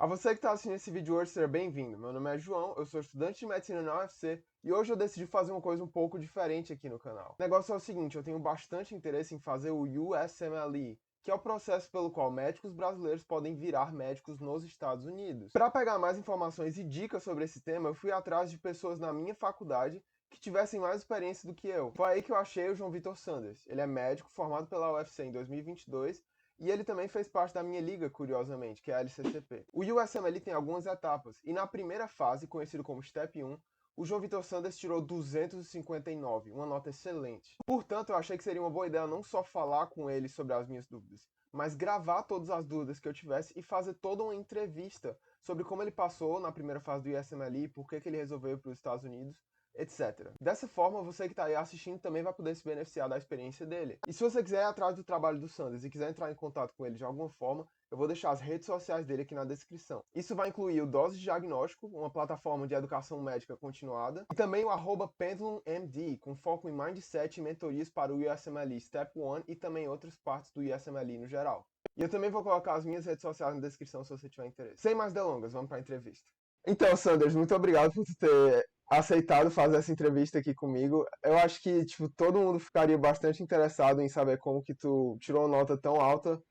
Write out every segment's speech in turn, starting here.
A você que está assistindo esse vídeo hoje, seja bem-vindo. Meu nome é João, eu sou estudante de medicina na UFC e hoje eu decidi fazer uma coisa um pouco diferente aqui no canal. O negócio é o seguinte, eu tenho bastante interesse em fazer o USMLE, que é o processo pelo qual médicos brasileiros podem virar médicos nos Estados Unidos. Para pegar mais informações e dicas sobre esse tema, eu fui atrás de pessoas na minha faculdade que tivessem mais experiência do que eu. Foi aí que eu achei o João Vitor Sanders. Ele é médico formado pela UFC em 2022 e ele também fez parte da minha liga, curiosamente, que é a LCCP. O USMLE tem algumas etapas, e na primeira fase, conhecido como Step 1, o João Vitor Sanders tirou 259, uma nota excelente. Portanto, eu achei que seria uma boa ideia não só falar com ele sobre as minhas dúvidas, mas gravar todas as dúvidas que eu tivesse e fazer toda uma entrevista sobre como ele passou na primeira fase do USMLE, por que ele resolveu ir para os Estados Unidos, etc. Dessa forma, você que está aí assistindo também vai poder se beneficiar da experiência dele. E se você quiser ir atrás do trabalho do Sanders e quiser entrar em contato com ele de alguma forma, eu vou deixar as redes sociais dele aqui na descrição. Isso vai incluir o Dose de Diagnóstico, uma plataforma de educação médica continuada, e também o @pendulumMD, com foco em Mindset e mentorias para o USMLE Step 1 e também outras partes do USMLE no geral. E eu também vou colocar as minhas redes sociais na descrição se você tiver interesse. Sem mais delongas, vamos para a entrevista. Então, Sanders, muito obrigado por ter aceitado fazer essa entrevista aqui comigo. Eu acho que, tipo, todo mundo ficaria bastante interessado em saber como que tu tirou uma nota tão alta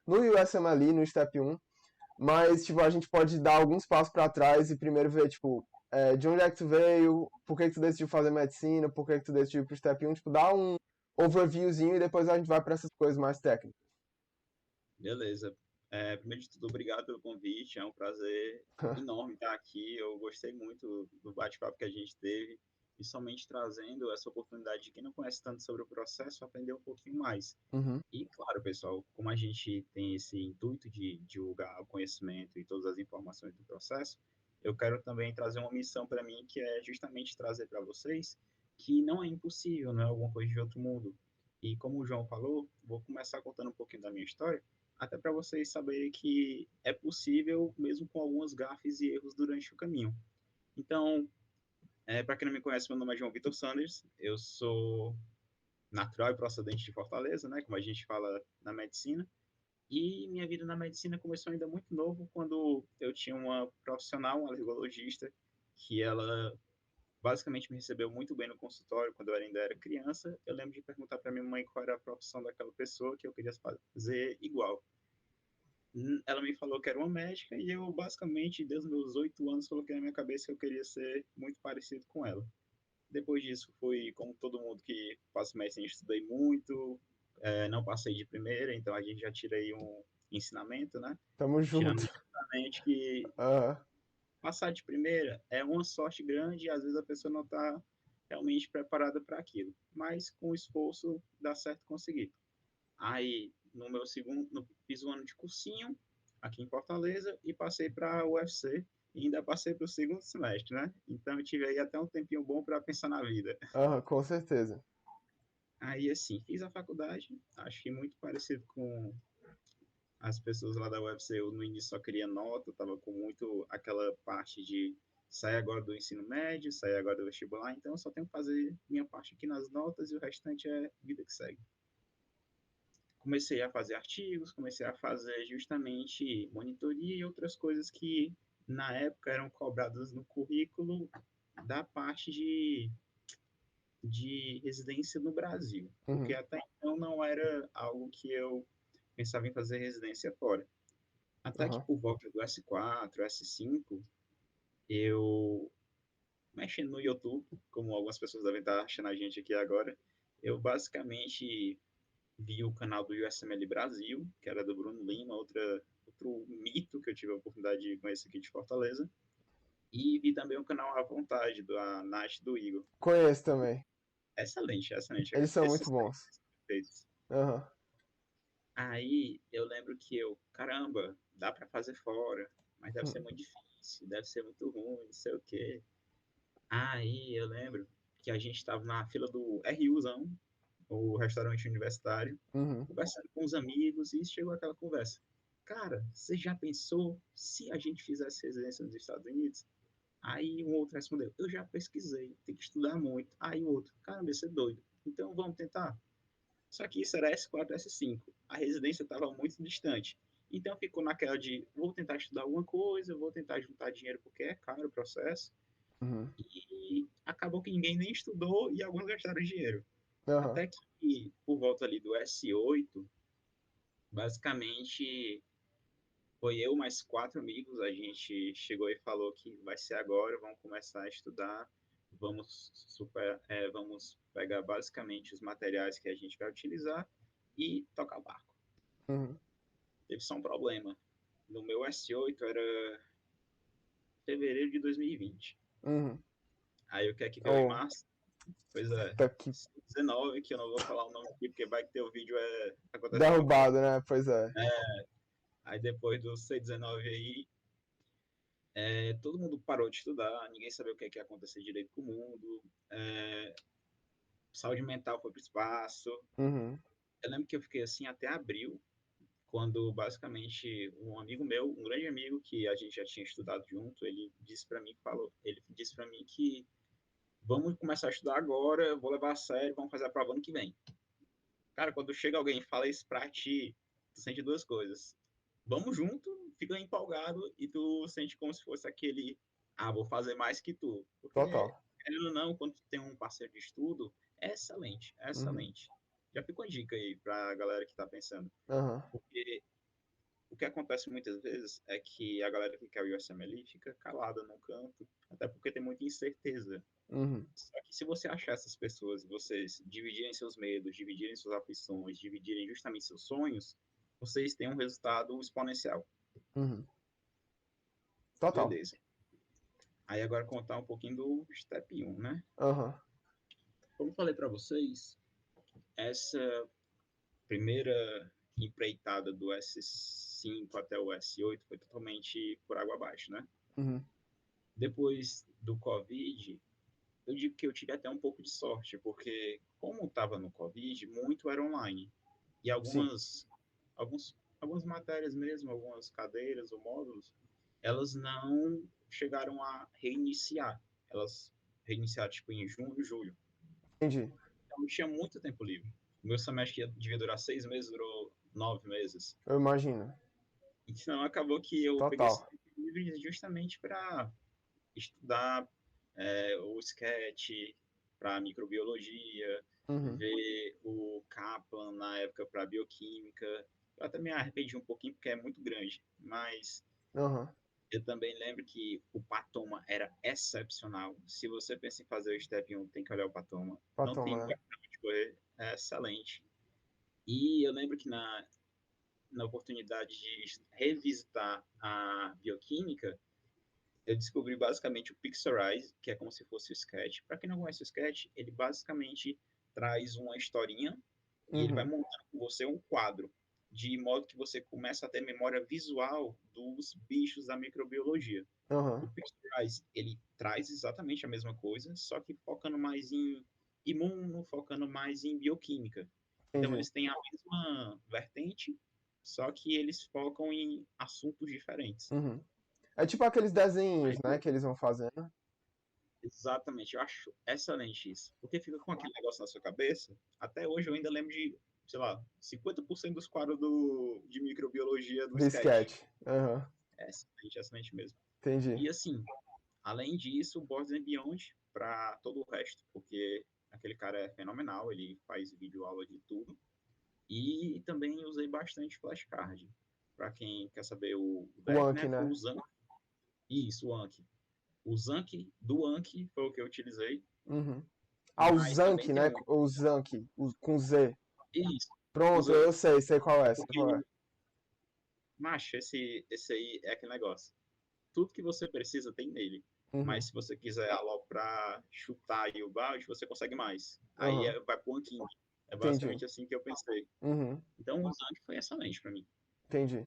no USMLE, no Step 1. Mas, tipo, a gente pode dar alguns passos para trás e primeiro ver, tipo, de onde é que tu veio, por que que tu decidiu fazer medicina, por que que tu decidiu ir pro Step 1, tipo, dar um overviewzinho e depois a gente vai para essas coisas mais técnicas. Beleza. Primeiro de tudo, obrigado pelo convite. É um prazer enorme estar aqui. Eu gostei muito do bate-papo que a gente teve, principalmente trazendo essa oportunidade de quem não conhece tanto sobre o processo aprender um pouquinho mais. Uhum, E, claro, pessoal, como a gente tem esse intuito de divulgar o conhecimento e todas as informações do processo, eu quero também trazer uma missão para mim, que é justamente trazer para vocês que não é impossível, não é alguma coisa de outro mundo. E como o João falou, vou começar contando um pouquinho da minha história, até para vocês saberem que é possível, mesmo com algumas gafes e erros durante o caminho. Então, para quem não me conhece, meu nome é João Vitor Sanders, eu sou natural e procedente de Fortaleza, né, como a gente fala na medicina, e minha vida na medicina começou ainda muito novo, quando eu tinha uma profissional, uma alergologista, que ela basicamente me recebeu muito bem no consultório quando eu ainda era criança. Eu lembro de perguntar para minha mãe qual era a profissão daquela pessoa que eu queria fazer igual. Ela me falou que era uma médica e eu basicamente, desde os meus 8 anos, coloquei na minha cabeça que eu queria ser muito parecido com ela. Depois disso, fui, como todo mundo que faz medicina, estudei muito, não passei de primeira, então a gente já tira aí um ensinamento, né? tamo Tirando junto. justamente que Aham, passar de primeira é uma sorte grande e às vezes a pessoa não está realmente preparada para aquilo, mas com esforço dá certo conseguir. Aí, no meu segundo, fiz um ano de cursinho aqui em Fortaleza e passei para a UFC e ainda passei para o segundo semestre, né? Então eu tive aí até um tempinho bom para pensar na vida. aham, com certeza. Aí, assim, fiz a faculdade, acho que muito parecido com as pessoas lá da UFC. Eu no início só queria nota, tava com muito aquela parte de sair agora do ensino médio, sair agora do vestibular, então eu só tenho que fazer minha parte aqui nas notas e o restante é vida que segue. Comecei a fazer artigos, comecei a fazer justamente monitoria e outras coisas que na época eram cobradas no currículo da parte de residência no Brasil, porque Uhum, até então não era algo que eu pensava em fazer residência fora. Até que aham. por volta do S4, S5, eu, mexendo no YouTube, como algumas pessoas devem estar achando a gente aqui agora, eu basicamente vi o canal do USML Brasil, que era do Bruno Lima, outro mito que eu tive a oportunidade de conhecer aqui de Fortaleza, e vi também o canal À Vontade, da Nath do Igor. Conheço também. Excelente, excelente. Eles são muito Esses três bons. são perfeitos. Aham. Aí eu lembro que caramba, dá para fazer fora, mas deve Hum, ser muito difícil, deve ser muito ruim, não sei o quê. Aí eu lembro que a gente estava na fila do RUzão, o restaurante universitário, uhum. conversando com os amigos e chegou aquela conversa. Cara, você já pensou se a gente fizesse residência nos Estados Unidos? Aí um outro respondeu, eu já pesquisei, tem que estudar muito. Aí o outro, caramba, você é doido. Então vamos tentar. Só que isso era S4, S5. A residência estava muito distante. Então ficou naquela de, vou tentar estudar alguma coisa, vou tentar juntar dinheiro porque é caro o processo. Uhum. E acabou que ninguém nem estudou e alguns gastaram dinheiro. Aham. Até que, por volta ali do S8, basicamente, foi eu mais 4 amigos, a gente chegou e falou que vai ser agora, vamos começar a estudar, vamos pegar basicamente os materiais que a gente vai utilizar e tocar o barco. Uhum. Teve só um problema. No meu S8 era fevereiro de 2020. Uhum. Aí o que é que deu em Oh, março? Pois é, tá aqui. 19, que eu não vou falar o nome aqui, porque vai que teu vídeo acontece alguma coisa. Derrubado, né? Pois é. Aí depois do C19 aí, todo mundo parou de estudar, ninguém sabia o que é que ia acontecer direito com o mundo, saúde mental foi pro espaço. Uhum. Eu lembro que eu fiquei assim até abril, quando basicamente um amigo meu, um grande amigo que a gente já tinha estudado junto, ele disse para mim que vamos começar a estudar agora, eu vou levar a sério, vamos fazer a prova ano que vem. Cara, quando chega alguém e fala isso pra ti, tu sente duas coisas. Vamos junto, fica empolgado e tu sente como se fosse aquele, vou fazer mais que tu. Porque, Total. querendo ou não, quando tu tem um parceiro de estudo, é excelente, é Uhum. excelente. Já fica uma dica aí pra galera que tá pensando. Aham. Porque o que acontece muitas vezes é que a galera que quer o USMLE fica calada num canto, até porque tem muita incerteza. Uhum. Só que se você achar essas pessoas, vocês dividirem seus medos, dividirem suas aflições, dividirem justamente seus sonhos, vocês têm um resultado exponencial. Uhum. Total. Beleza. Aí agora contar um pouquinho do Step 1, né? Aham. Como eu falei para vocês, essa primeira empreitada do S5 até o S8 foi totalmente por água abaixo, né? Uhum. Depois do Covid, eu digo que eu tive até um pouco de sorte, porque como estava no Covid, muito era online. E Sim. algumas matérias mesmo, algumas cadeiras ou módulos, elas não chegaram a reiniciar. Elas reiniciaram tipo em junho, julho. Entendi. Então eu tinha muito tempo livre. O meu semestre devia durar 6 meses, durou 9 meses. Eu imagino. Então acabou que eu peguei esse Total. tempo livre justamente para estudar o sketch, para microbiologia, Uhum. ver o Kaplan na época para bioquímica. Eu até me arrependi um pouquinho porque é muito grande, mas Aham. eu também lembro que o Patoma era excepcional. Se você pensa em fazer o Step 1, tem que olhar o Patoma. Pra Não tem tomar, né? pra onde correr, é excelente. E eu lembro que na oportunidade de revisitar a bioquímica, eu descobri basicamente o Pixorize, que é como se fosse o Sketch. Para quem não conhece o Sketch, ele basicamente traz uma historinha e ele vai Uhum. montando com você um quadro, de modo que você começa a ter memória visual dos bichos da microbiologia. Aham. O Pixorize, ele traz exatamente a mesma coisa, só que focando mais em imuno, focando mais em bioquímica. Então, Entendi. eles têm a mesma vertente, só que eles focam em assuntos diferentes. Uhum. É tipo aqueles desenhos, Aí, né, que eles vão fazendo. exatamente, eu acho excelente isso. Porque fica com aquele negócio na sua cabeça. Até hoje eu ainda lembro de, sei lá, 50% dos quadros de microbiologia do Do sketch. sketch. Aham. É excelente, excelente mesmo. Entendi. E assim, além disso, o Borders and Beyond para todo o resto, porque aquele cara é fenomenal, ele faz vídeo aula de tudo. E também usei bastante flashcard. Para quem quer saber o O deck, Anki, né, foi né? o Zank. Isso, o Anki. O Zank do Anki foi o que eu utilizei, Uhum. Ah, o mas também Zank, tem né? um. O Zank, com Z. Isso, o Pronto, Zank. eu sei qual É é, sei porque, qual é. macho, esse aí é aquele negócio. Tudo que você precisa tem nele. Uhum. Mas se você quiser aloprar, chutar aí o balde, você consegue mais. Aí Aham. vai pro Anking. É Entendi. basicamente assim que eu pensei. Uhum. Então o Zank foi excelente para mim. Entendi.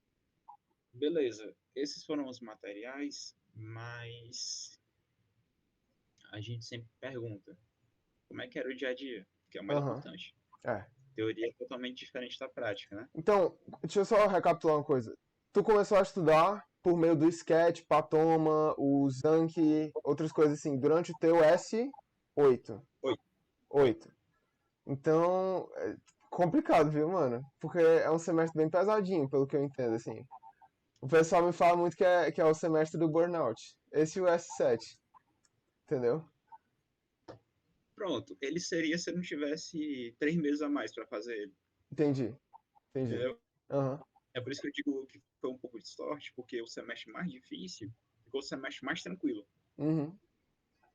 Beleza, esses foram os materiais, mas a gente sempre pergunta como é que era o dia a dia, que é o mais Aham. importante. É. Teoria é totalmente diferente da prática, né? Então, deixa eu só recapitular uma coisa. Tu começou a estudar por meio do Sketch, Patoma, o Zanki, outras coisas assim, durante o teu S8. Oi, oi. 8. Então, complicado, viu, mano? Porque é um semestre bem pesadinho, pelo que eu entendo, assim. O pessoal me fala muito que é o semestre do burnout. Esse e o S7, entendeu? Pronto, ele seria se eu não tivesse 3 meses a mais para fazer ele, Entendi, entendi. entendeu? Aham. É por isso que eu digo que foi um pouco de sorte, porque o semestre mais difícil ficou o semestre mais tranquilo. Uhum.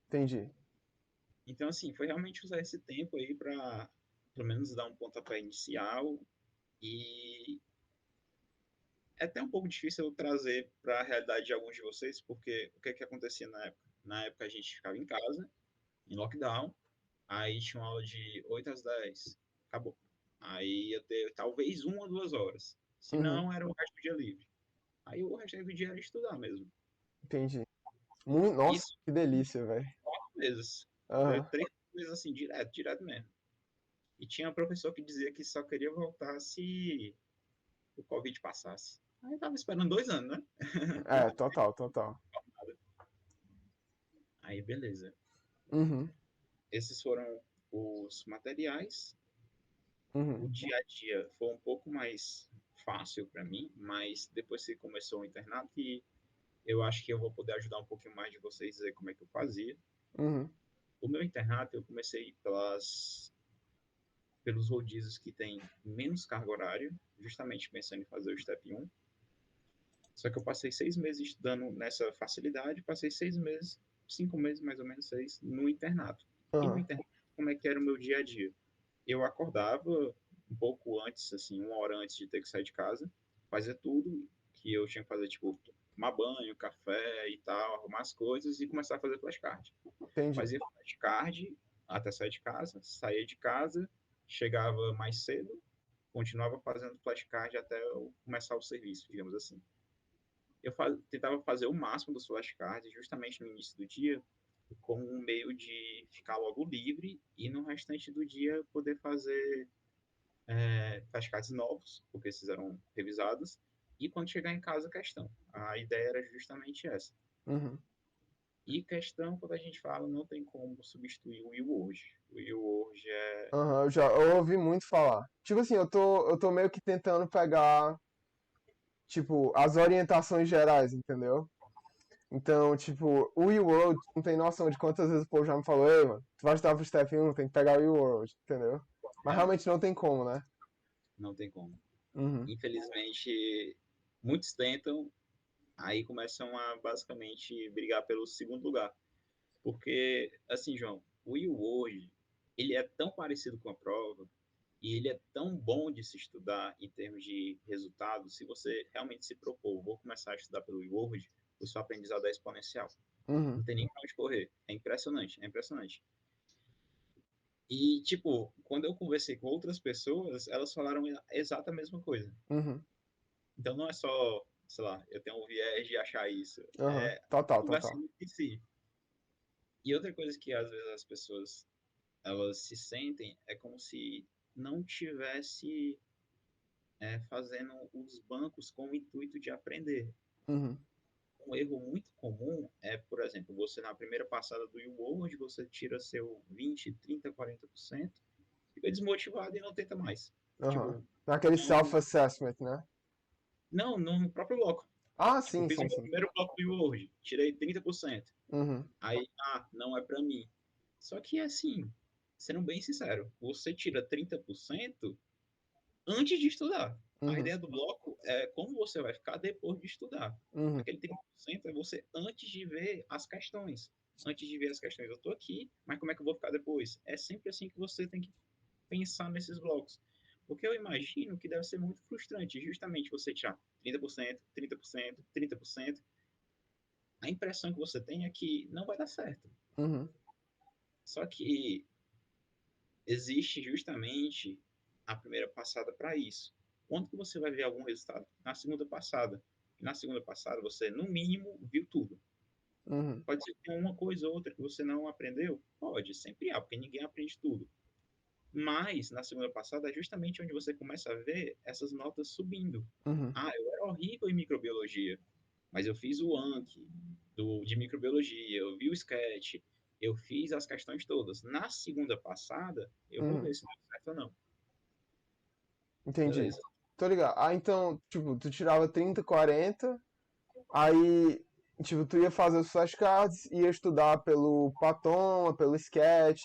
Entendi. Então, assim, foi realmente usar esse tempo aí para, pelo menos, dar um pontapé inicial. E é até um pouco difícil eu trazer para a realidade de alguns de vocês, porque o que, que acontecia na época? Na época a gente ficava em casa, em lockdown, aí tinha uma aula de 8 às 10, acabou. Aí ia ter talvez 1 ou 2 horas. Se Uhum. não, era o resto do dia livre. Aí o resto do dia era estudar mesmo. Entendi. Nossa, Isso que delícia, velho. 4 meses. Foi Aham. 3 meses assim, direto, direto mesmo. E tinha um professor que dizia que só queria voltar se o Covid passasse. Aí eu tava esperando 2 anos, né? É, total, total. Aí beleza. Uhum. Esses foram os materiais. O Uhum. dia a dia foi um pouco mais fácil para mim, mas depois que começou o internato, que eu acho que eu vou poder ajudar um pouquinho mais de vocês a dizer como é que eu fazia. Uhum. O meu internato eu comecei pelos rodízios que tem menos carga horária, justamente pensando em fazer o Step 1. Só que eu passei 6 meses estudando nessa facilidade, passei 6 meses, 5 meses mais ou menos, 6, no internato. E no Aham. internato, como é que era o meu dia a dia? Eu acordava um pouco antes, assim, 1 hora antes de ter que sair de casa, fazia tudo que eu tinha que fazer, tipo, tomar banho, café e tal, arrumar as coisas e começar a fazer flashcard. Entendi. Fazia flashcard até sair de casa, saía de casa, chegava mais cedo, continuava fazendo flashcard até eu começar o serviço, digamos assim. Eu tentava fazer o máximo dos flashcards justamente no início do dia, como um meio de ficar logo livre e no restante do dia poder fazer flashcards novos, porque esses eram revisados, e quando chegar em casa, questão. A ideia era justamente essa. Uhum. E questão, quando a gente fala, não tem como substituir o Will hoje. O Will hoje é. Aham, eu ouvi muito falar. Tipo assim, eu tô meio que tentando pegar, tipo, as orientações gerais, entendeu? Então, tipo, o WeWorld, não tem noção de quantas vezes o povo já me falou, ei, mano, tu vai estudar pro Step 1, tem que pegar o WeWorld, entendeu? Mas É, realmente não tem como, né? não tem como. Uhum, Infelizmente, muitos tentam, aí começam a basicamente brigar pelo segundo lugar. Porque, assim, João, o Will hoje, ele é tão parecido com a prova e ele é tão bom de se estudar em termos de resultados, se você realmente se propor, vou começar a estudar pelo Will hoje, o seu aprendizado é exponencial. uhum, Não tem nem pra onde correr. É impressionante, é impressionante. E, tipo, quando eu conversei com outras pessoas, elas falaram a exata mesma coisa. uhum, Então não é só, sei lá, eu tenho um viés de achar isso. aham, É total, conversa total. em si. E outra coisa que às vezes as pessoas elas se sentem é como se não tivesse fazendo os bancos com o intuito de aprender. Uhum, Um erro muito comum é, por exemplo, você na primeira passada do U-Word, você tira seu 20, 30, 40%, fica desmotivado e não tenta mais. aham. Tipo, Naquele não, self-assessment, né? não no próprio bloco. Ah, Tipo, sim, fiz o sim, meu sim. primeiro bloco do U-Word, tirei 30%. Uhum, Aí, não é para mim. Só que, assim, sendo bem sincero, você tira 30% antes de estudar. A uhum, ideia do bloco é como você vai ficar depois de estudar. uhum, Aquele 30% é você antes de ver as questões. Antes de ver as questões, eu estou aqui, mas como é que eu vou ficar depois? É sempre assim que você tem que pensar nesses blocos. Porque eu imagino que deve ser muito frustrante, justamente você tirar 30%, 30%, 30%. A impressão que você tem é que não vai dar certo. uhum, Só que existe justamente a primeira passada para isso. Quando que você vai ver algum resultado? Na segunda passada. E na segunda passada você, no mínimo, viu tudo. uhum, Pode ser que tenha uma coisa ou outra que você não aprendeu? Pode, sempre há, porque ninguém aprende tudo. Mas, na segunda passada, é justamente onde você começa a ver essas notas subindo. uhum, Eu era horrível em microbiologia, mas eu fiz o Anki de microbiologia, eu vi o sketch, eu fiz as questões todas. Na segunda passada, eu vou uhum. ver se deu certo ou não. Entendi. Beleza. Tô ligado. Ah, então, tipo, tu tirava 30, 40, aí, tipo, tu ia fazer os flashcards, ia estudar pelo Patoma, pelo Sketch,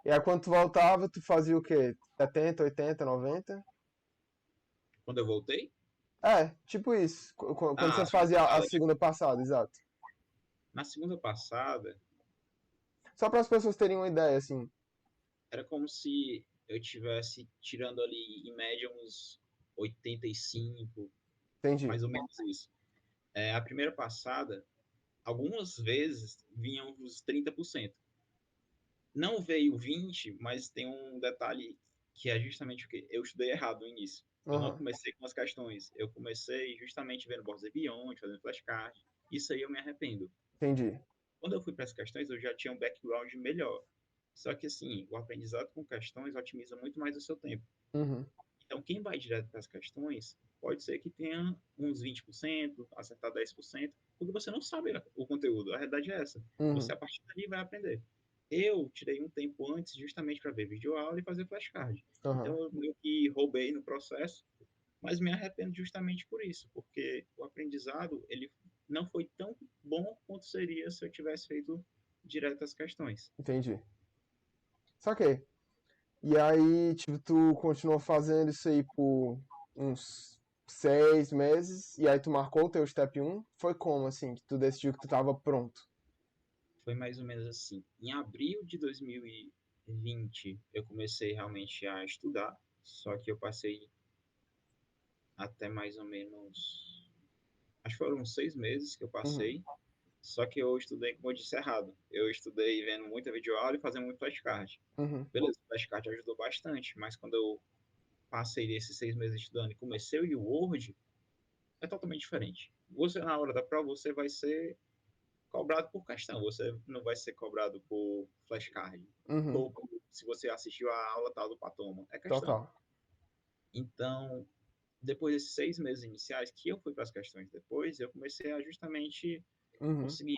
e aí quando tu voltava, tu fazia o quê? 70, 80, 90? Quando eu voltei, É, tipo isso. Quando ah, você a segunda fazia a passada, segunda passada, exato. na segunda passada, Só para as pessoas terem uma ideia, assim. era como se eu tivesse tirando ali, em média, uns 85, Entendi. mais ou menos isso. A primeira passada, algumas vezes, vinham os 30%. Não veio 20, mas tem um detalhe que é justamente o que eu estudei errado no início. Eu não Aham, comecei com as questões, eu comecei justamente vendo Borges e Beyond, fazendo flashcard. Isso aí eu me arrependo. entendi. Quando eu fui para as questões, eu já tinha um background melhor. Só que assim, o aprendizado com questões otimiza muito mais o seu tempo. Uhum, Então, quem vai direto para as questões, pode ser que tenha uns 20%, acertar 10%, porque você não sabe o conteúdo. A realidade é essa. Você, uhum, a partir dali, vai aprender. Eu tirei um tempo antes justamente para ver videoaula e fazer flashcard. aham, Então, eu meio que roubei no processo, mas me arrependo justamente por isso, porque o aprendizado, ele não foi tão bom quanto seria se eu tivesse feito direto as questões. entendi. Saquei. E aí, tipo, tu continuou fazendo isso aí por uns 6 meses, e aí tu marcou o teu step um. Foi como, assim, que tu decidiu que tu tava pronto? Foi mais ou menos assim. Em abril de 2020, eu comecei realmente a estudar, só que eu passei até mais ou menos. Acho que foram 6 meses que eu Uhum, passei, só que eu estudei, como eu disse, errado. Eu estudei vendo muita videoaula e fazendo muito flashcard. uhum, Beleza, o flashcard ajudou bastante, mas quando eu passei esses 6 meses estudando e comecei o Word, é totalmente diferente. Você, na hora da prova, você vai ser cobrado por questão, você não vai ser cobrado por flashcard. uhum, Ou se você assistiu a aula tal do Patoma, é questão. total. Então, depois desses 6 meses iniciais, que eu fui para as questões depois, eu comecei a justamente Uhum, conseguir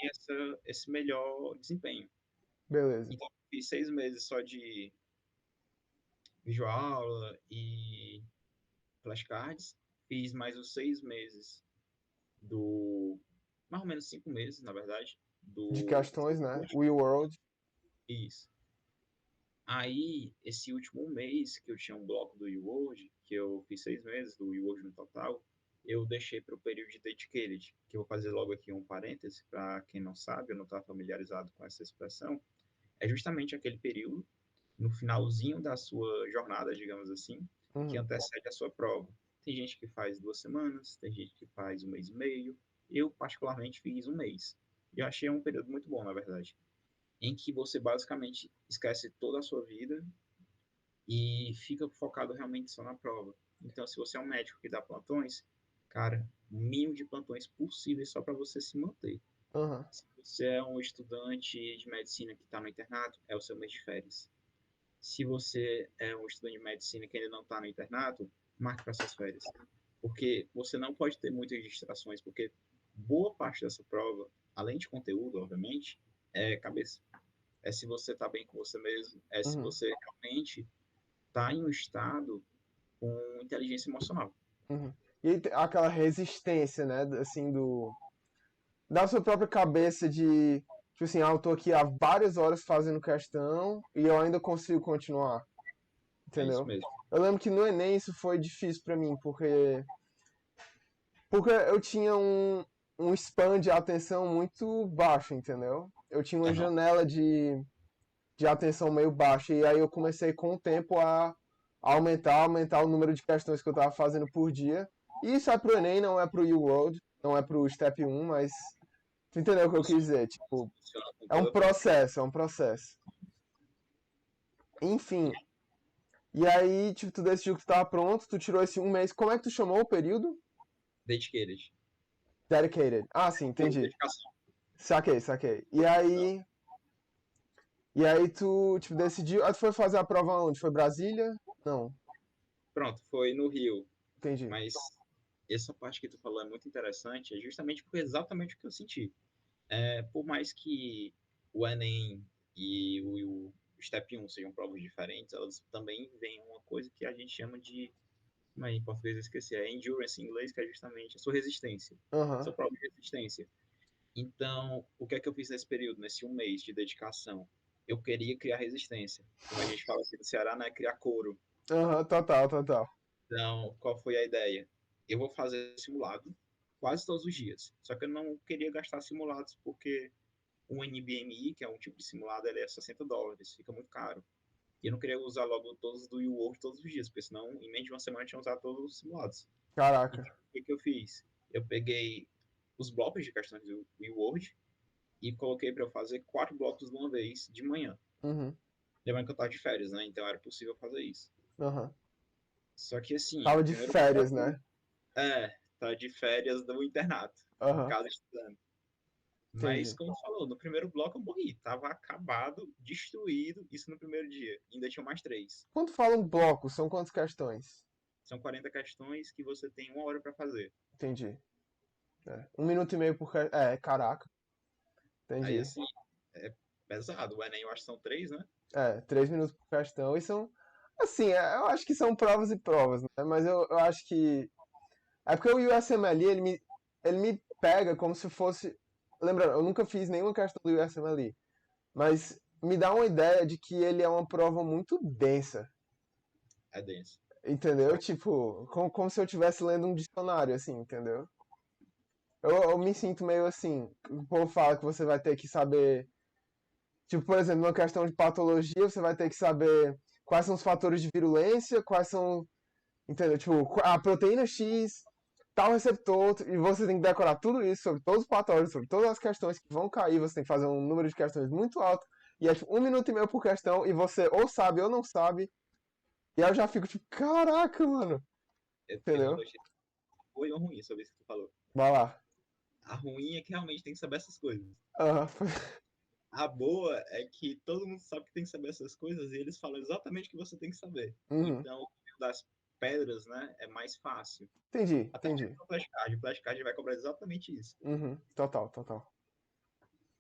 esse melhor desempenho. beleza. Então, fiz 6 meses só de videoaula e flashcards, fiz mais os 6 meses do. Mais ou menos 5 meses, na verdade, De do questões, né? Word. We World. Isso. Aí, esse último mês que eu tinha um bloco do UWorld, que eu fiz 6 meses do UWorld no total, eu deixei para o período de dedicated, que eu vou fazer logo aqui um parêntese, para quem não sabe, eu não está familiarizado com essa expressão, é justamente aquele período, no finalzinho da sua jornada, digamos assim, que Uhum, antecede a sua prova. Tem gente que faz 2 semanas, tem gente que faz um mês e meio, eu particularmente fiz um mês. E eu achei um período muito bom, na verdade, em que você basicamente esquece toda a sua vida e fica focado realmente só na prova. Então, se você é um médico que dá plantões, cara, o mínimo de plantões possíveis só para você se manter. uhum, Se você é um estudante de medicina que está no internato, é o seu mês de férias. Se você é um estudante de medicina que ainda não está no internato, marque para suas férias. Porque você não pode ter muitas distrações, porque boa parte dessa prova, além de conteúdo, obviamente, é cabeça. É se você está bem com você mesmo, é se uhum, você realmente está em um estado com inteligência emocional. uhum. E aí aquela resistência, né? Assim, da sua própria cabeça de, tipo assim, ah, eu tô aqui há várias horas fazendo questão e eu ainda consigo continuar, É isso entendeu? mesmo. Eu lembro que no Enem isso foi difícil pra mim, porque eu tinha um span de atenção muito baixo, entendeu? Eu tinha uma Uhum. janela de atenção meio baixa, e aí eu comecei com o tempo a aumentar o número de questões que eu tava fazendo por dia. E isso é pro Enem, não é pro U-World, não é pro Step 1, mas tu entendeu o que eu quis Funciona, dizer? Tipo, funciona com é um toda a frequência. processo, é um processo. Enfim, e aí, tipo, tu decidiu que tu tava pronto, tu tirou esse um mês. Como é que tu chamou o período? Dedicated. Dedicated. Ah, sim, Por entendi. dedicação. Saquei, saquei. E Então, aí, e aí tu, tipo, decidiu. Ah, tu foi fazer a prova onde? Foi Brasília? Não, pronto, foi no Rio. entendi. Mas essa parte que tu falou é muito interessante, é justamente porque é exatamente o que eu senti. Por mais que o Enem e o Step 1 sejam provas diferentes, elas também vêm uma coisa que a gente chama de Mas em português eu esqueci, é endurance em inglês, que é justamente a sua resistência, Aham. sua prova de resistência. Então, o que é que eu fiz nesse período, nesse um mês de dedicação? Eu queria criar resistência. Como a gente fala aqui no Ceará, né? Criar couro. Aham, total, total. Então, qual foi a ideia? Eu vou fazer simulado quase todos os dias. Só que eu não queria gastar simulados porque o NBMI, que é um tipo de simulado, ele é US$ 60, fica muito caro. E eu não queria usar logo todos do UWorld todos os dias, porque senão, em menos de uma semana, eu tinha usado todos os simulados. Caraca. Então, o que eu fiz? Eu peguei os blocos de questões do UWorld e coloquei para eu fazer 4 blocos de uma vez de manhã. Uhum. Lembrando que eu estava de férias, né? Então era possível fazer isso. Aham. Só que assim, Tava no de primeiro férias, bloco, né? tá de férias do internato, em Aham. casa estudando. Mas, Entendi. como tu falou, no primeiro bloco eu morri. Tava acabado, destruído, isso no primeiro dia. Ainda tinha mais 3. Quando falam bloco, são quantas questões? São 40 questões que você tem 1 hora para fazer. Entendi. É. 1 minuto e meio por questão. É, caraca. Aí, Entendi. assim, é pesado. O Enem eu acho que são 3, né? 3 minutos por questão. E são. Assim, eu acho que são provas e provas, né? Mas eu acho que. É porque o USMLE, ele me pega como se fosse. Lembrando, eu nunca fiz nenhuma questão do USMLE. Mas me dá uma ideia de que ele é uma prova muito densa. É denso. Entendeu? Tipo, como se eu estivesse lendo um dicionário, assim, entendeu? Eu me sinto meio assim. O povo fala que você vai ter que saber. Tipo, por exemplo, numa questão de patologia, você vai ter que saber quais são os fatores de virulência, quais são. Entendeu? Tipo, a proteína X, tal receptor, e você tem que decorar tudo isso sobre todos os patógenos, sobre todas as questões que vão cair, você tem que fazer um número de questões muito alto, e é tipo 1 minuto e meio por questão, e você ou sabe ou não sabe, e aí eu já fico tipo, caraca, mano. Eu tenho uma Entendeu? notícia boa e uma ruim sobre isso que tu falou. Vai lá. A ruim é que realmente tem que saber essas coisas. Aham. A boa é que todo mundo sabe que tem que saber essas coisas e eles falam exatamente o que você tem que saber. Uhum. Então, o das pedras, né, é mais fácil. Entendi, Até entendi. mesmo o flashcard. O flashcard vai cobrar exatamente isso. Uhum. Total, total.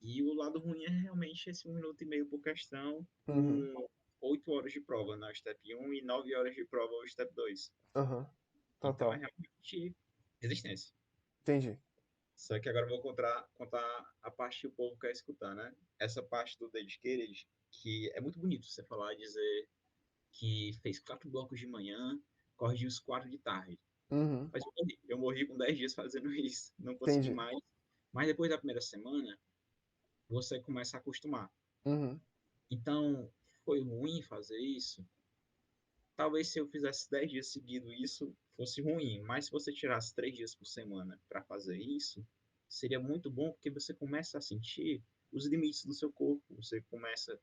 E o lado ruim é realmente esse 1 minuto e meio por questão, Uhum. com 8 horas de prova no Step 1 e 9 horas de prova no Step 2. Aham. Então é Total. realmente resistência. Entendi. Só que agora eu vou contar a parte que o povo quer escutar, né? Essa parte do Dedicated, que é muito bonito você falar e dizer que fez 4 blocos de manhã, corrigiu os 4 de tarde. Uhum. Mas eu morri com 10 dias fazendo isso, não consegui Entendi. mais. Mas depois da primeira semana, você começa a acostumar. Uhum. Então, foi ruim fazer isso? Talvez se eu fizesse 10 dias seguidos isso fosse ruim, mas se você tirasse 3 dias por semana para fazer isso, seria muito bom porque você começa a sentir os limites do seu corpo, você começa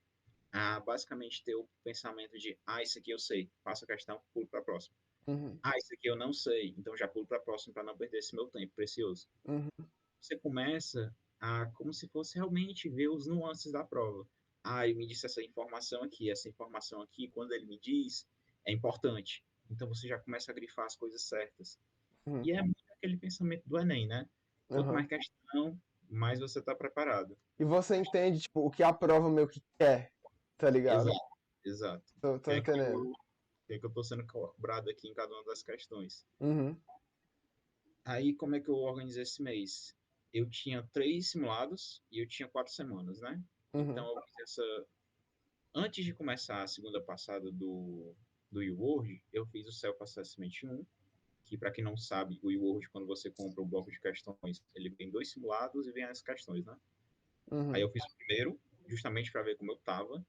a basicamente ter o pensamento de, isso aqui eu sei, faço a questão, pulo para a próxima. Uhum. Isso aqui eu não sei, então já pulo para a próxima para não perder esse meu tempo precioso. Uhum. Você começa a, como se fosse realmente ver os nuances da prova. Ele me disse essa informação aqui, quando ele me diz, é importante. Então você já começa a grifar as coisas certas. Uhum. E é muito aquele pensamento do Enem, né? Quanto Aham. mais questão, mais você está preparado. E você entende, tipo, o que a prova meio que quer, tá ligado? Exato, exato. Tô entendendo. O que é que eu estou sendo cobrado aqui em cada uma das questões? Uhum. Aí, como é que eu organizei esse mês? Eu tinha 3 simulados e eu tinha 4 semanas, né? Uhum. Então, eu fiz essa. Antes de começar a segunda passada do UWorld, eu fiz o Self-Assessment 1, que, para quem não sabe, o UWorld, quando você compra o bloco de questões, ele vem 2 simulados e vem as questões, né? Aí Uhum. eu fiz o primeiro, justamente para ver como eu estava.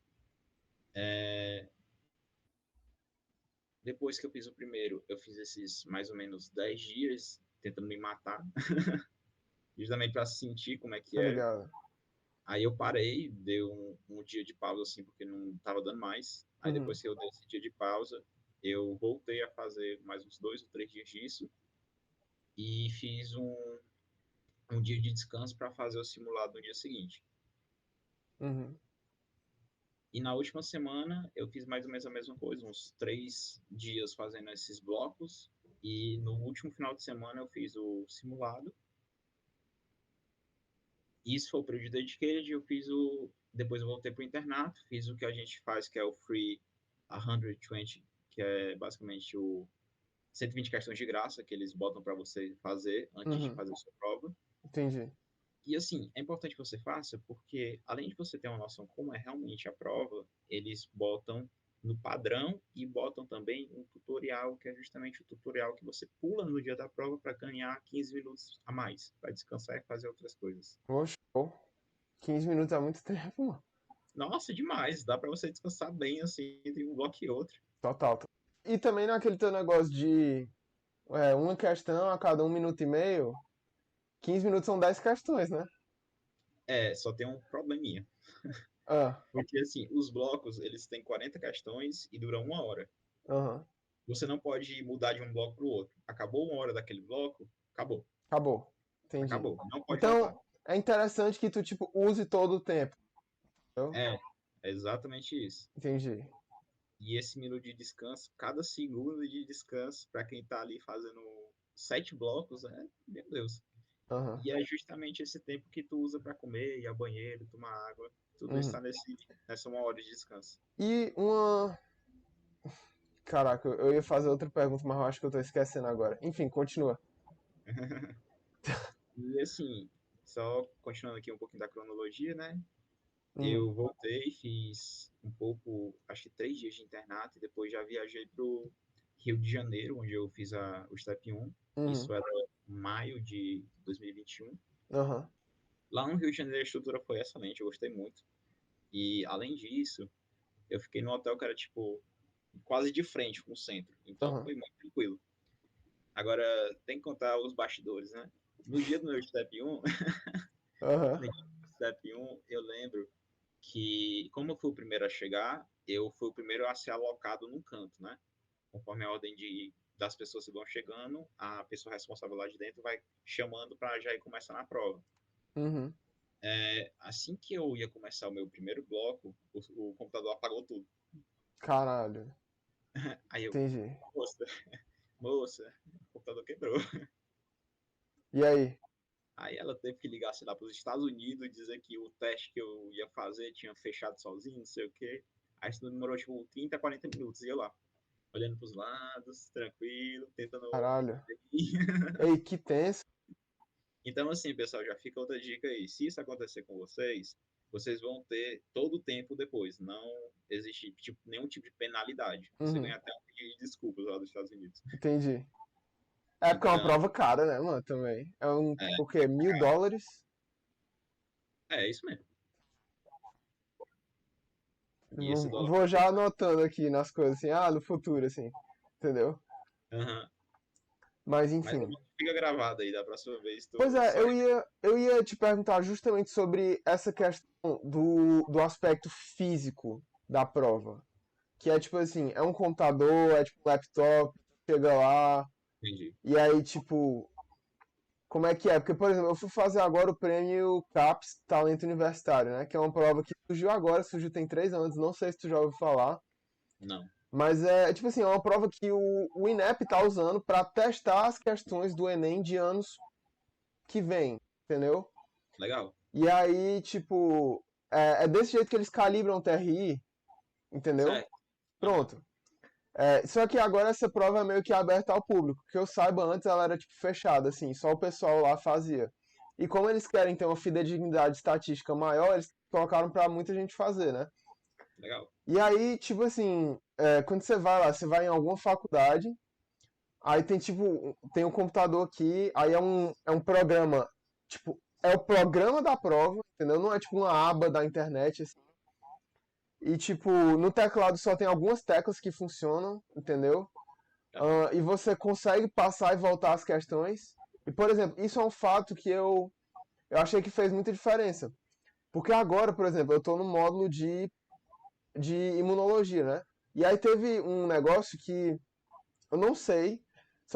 Depois que eu fiz o primeiro, eu fiz esses mais ou menos 10 dias tentando me matar, justamente para sentir como é que Tá era. ligado. Aí eu parei, dei um dia de pausa, assim, porque não estava dando mais. Aí Uhum. depois que eu dei esse dia de pausa, eu voltei a fazer mais uns 2 ou 3 dias disso e fiz um dia de descanso para fazer o simulado no dia seguinte. Uhum. E na última semana eu fiz mais ou menos a mesma coisa, uns 3 dias fazendo esses blocos. E no último final de semana eu fiz o simulado. Isso foi o período de dedicated, eu fiz o. Depois eu voltei para o internato, fiz o que a gente faz, que é o Free 120, que é basicamente 120 questões de graça que eles botam para você fazer antes de Uhum. fazer a sua prova. Entendi. E assim, é importante que você faça porque, além de você ter uma noção como é realmente a prova, eles botam no padrão e botam também um tutorial, que é justamente o tutorial que você pula no dia da prova para ganhar 15 minutos a mais, para descansar e fazer outras coisas. Poxa, pô, 15 minutos é muito tempo, mano. Nossa, demais! Dá para você descansar bem assim entre um bloco e outro. Total. E também naquele teu negócio de uma questão a cada 1 minuto e meio, 15 minutos são 10 questões, né? É, só tem um probleminha. Ah, Porque assim, os blocos, eles têm 40 questões e duram 1 hora. aham. Você não pode mudar de um bloco para o outro. Acabou 1 hora daquele bloco, acabou. Acabou. Entendi. Acabou. Não pode voltar. Então, é interessante que tu, tipo, use todo o tempo. Entendeu? É exatamente isso. Entendi. E esse minuto de descanso, cada segundo de descanso, para quem está ali fazendo 7 blocos, meu Deus. Aham. E é justamente esse tempo que tu usa para comer, ir ao banheiro, tomar água. Tudo Uhum. está nessa 1 hora de descanso. E uma. Caraca, eu ia fazer outra pergunta, mas eu acho que eu tô esquecendo agora. Enfim, continua. E assim, só continuando aqui um pouquinho da cronologia, né? Uhum. Eu voltei, fiz um pouco, acho que 3 dias de internato, e depois já viajei para o Rio de Janeiro, onde eu fiz o Step 1. Uhum. Isso era maio de 2021. Aham. Lá no Rio de Janeiro a estrutura foi excelente, eu gostei muito. E além disso, eu fiquei num hotel que era tipo quase de frente com o centro. Então Aham. foi muito tranquilo. Agora tem que contar os bastidores, né? No dia do meu Step 1, Aham. no dia do Step 1, eu lembro que, como eu fui o primeiro a chegar, eu fui o primeiro a ser alocado num canto, né? Conforme a ordem das pessoas que vão chegando, a pessoa responsável lá de dentro vai chamando para já ir começando a prova. Uhum. Assim que eu ia começar o meu primeiro bloco, o computador apagou tudo. Caralho. Aí eu, Entendi. moça, moça, o computador quebrou. E aí? Aí ela teve que ligar, sei lá, para os Estados Unidos e dizer que o teste que eu ia fazer tinha fechado sozinho, não sei o quê. Aí isso demorou, tipo, 30, 40 minutos. E eu lá, olhando para os lados, tranquilo, tentando Caralho. entender. Ei, que tenso. Então, assim, pessoal, já fica outra dica aí. Se isso acontecer com vocês, vocês vão ter todo o tempo depois. Não existe tipo, nenhum tipo de penalidade. Você Uhum. ganha até um pedido de desculpas lá dos Estados Unidos. Entendi. É porque é uma Então, prova cara, né, mano, também. É é, o quê? $1.000? é isso mesmo. E esse dólar Vou tá já pesado. anotando aqui nas coisas assim, no futuro, assim. Entendeu? Uhum. Mas Mas enfim. fica gravado aí, da próxima vez Pois tu é, só. eu ia te perguntar justamente sobre essa questão do aspecto físico da prova. Que é tipo assim, é um computador, é tipo um laptop, chega lá, Entendi. e aí tipo, como é que é? Porque, por exemplo, eu fui fazer agora o prêmio CAPES Talento Universitário, né? Que é uma prova que surgiu agora, surgiu tem 3 anos, não sei se tu já ouviu falar. Não. Mas tipo assim, é uma prova que o INEP tá usando para testar as questões do Enem de anos que vem, entendeu? Legal. E aí, tipo, é desse jeito que eles calibram o TRI, entendeu? Certo. Uhum. Pronto. Só que agora essa prova é meio que aberta ao público. Que eu saiba, antes ela era, tipo, fechada, assim, só o pessoal lá fazia. E como eles querem ter uma fidedignidade estatística maior, eles colocaram pra muita gente fazer, né? Legal. E aí, tipo assim, quando você vai lá, você vai em alguma faculdade, aí tem, tipo, tem um computador aqui, aí é um programa, tipo, é o programa da prova, entendeu? Não é, tipo, uma aba da internet, assim. E, tipo, no teclado só tem algumas teclas que funcionam, entendeu? Aham. E você consegue passar e voltar as questões. E, por exemplo, isso é um fato que eu achei que fez muita diferença. Porque agora, por exemplo, eu estou no módulo de imunologia, né? E aí teve um negócio que eu não sei.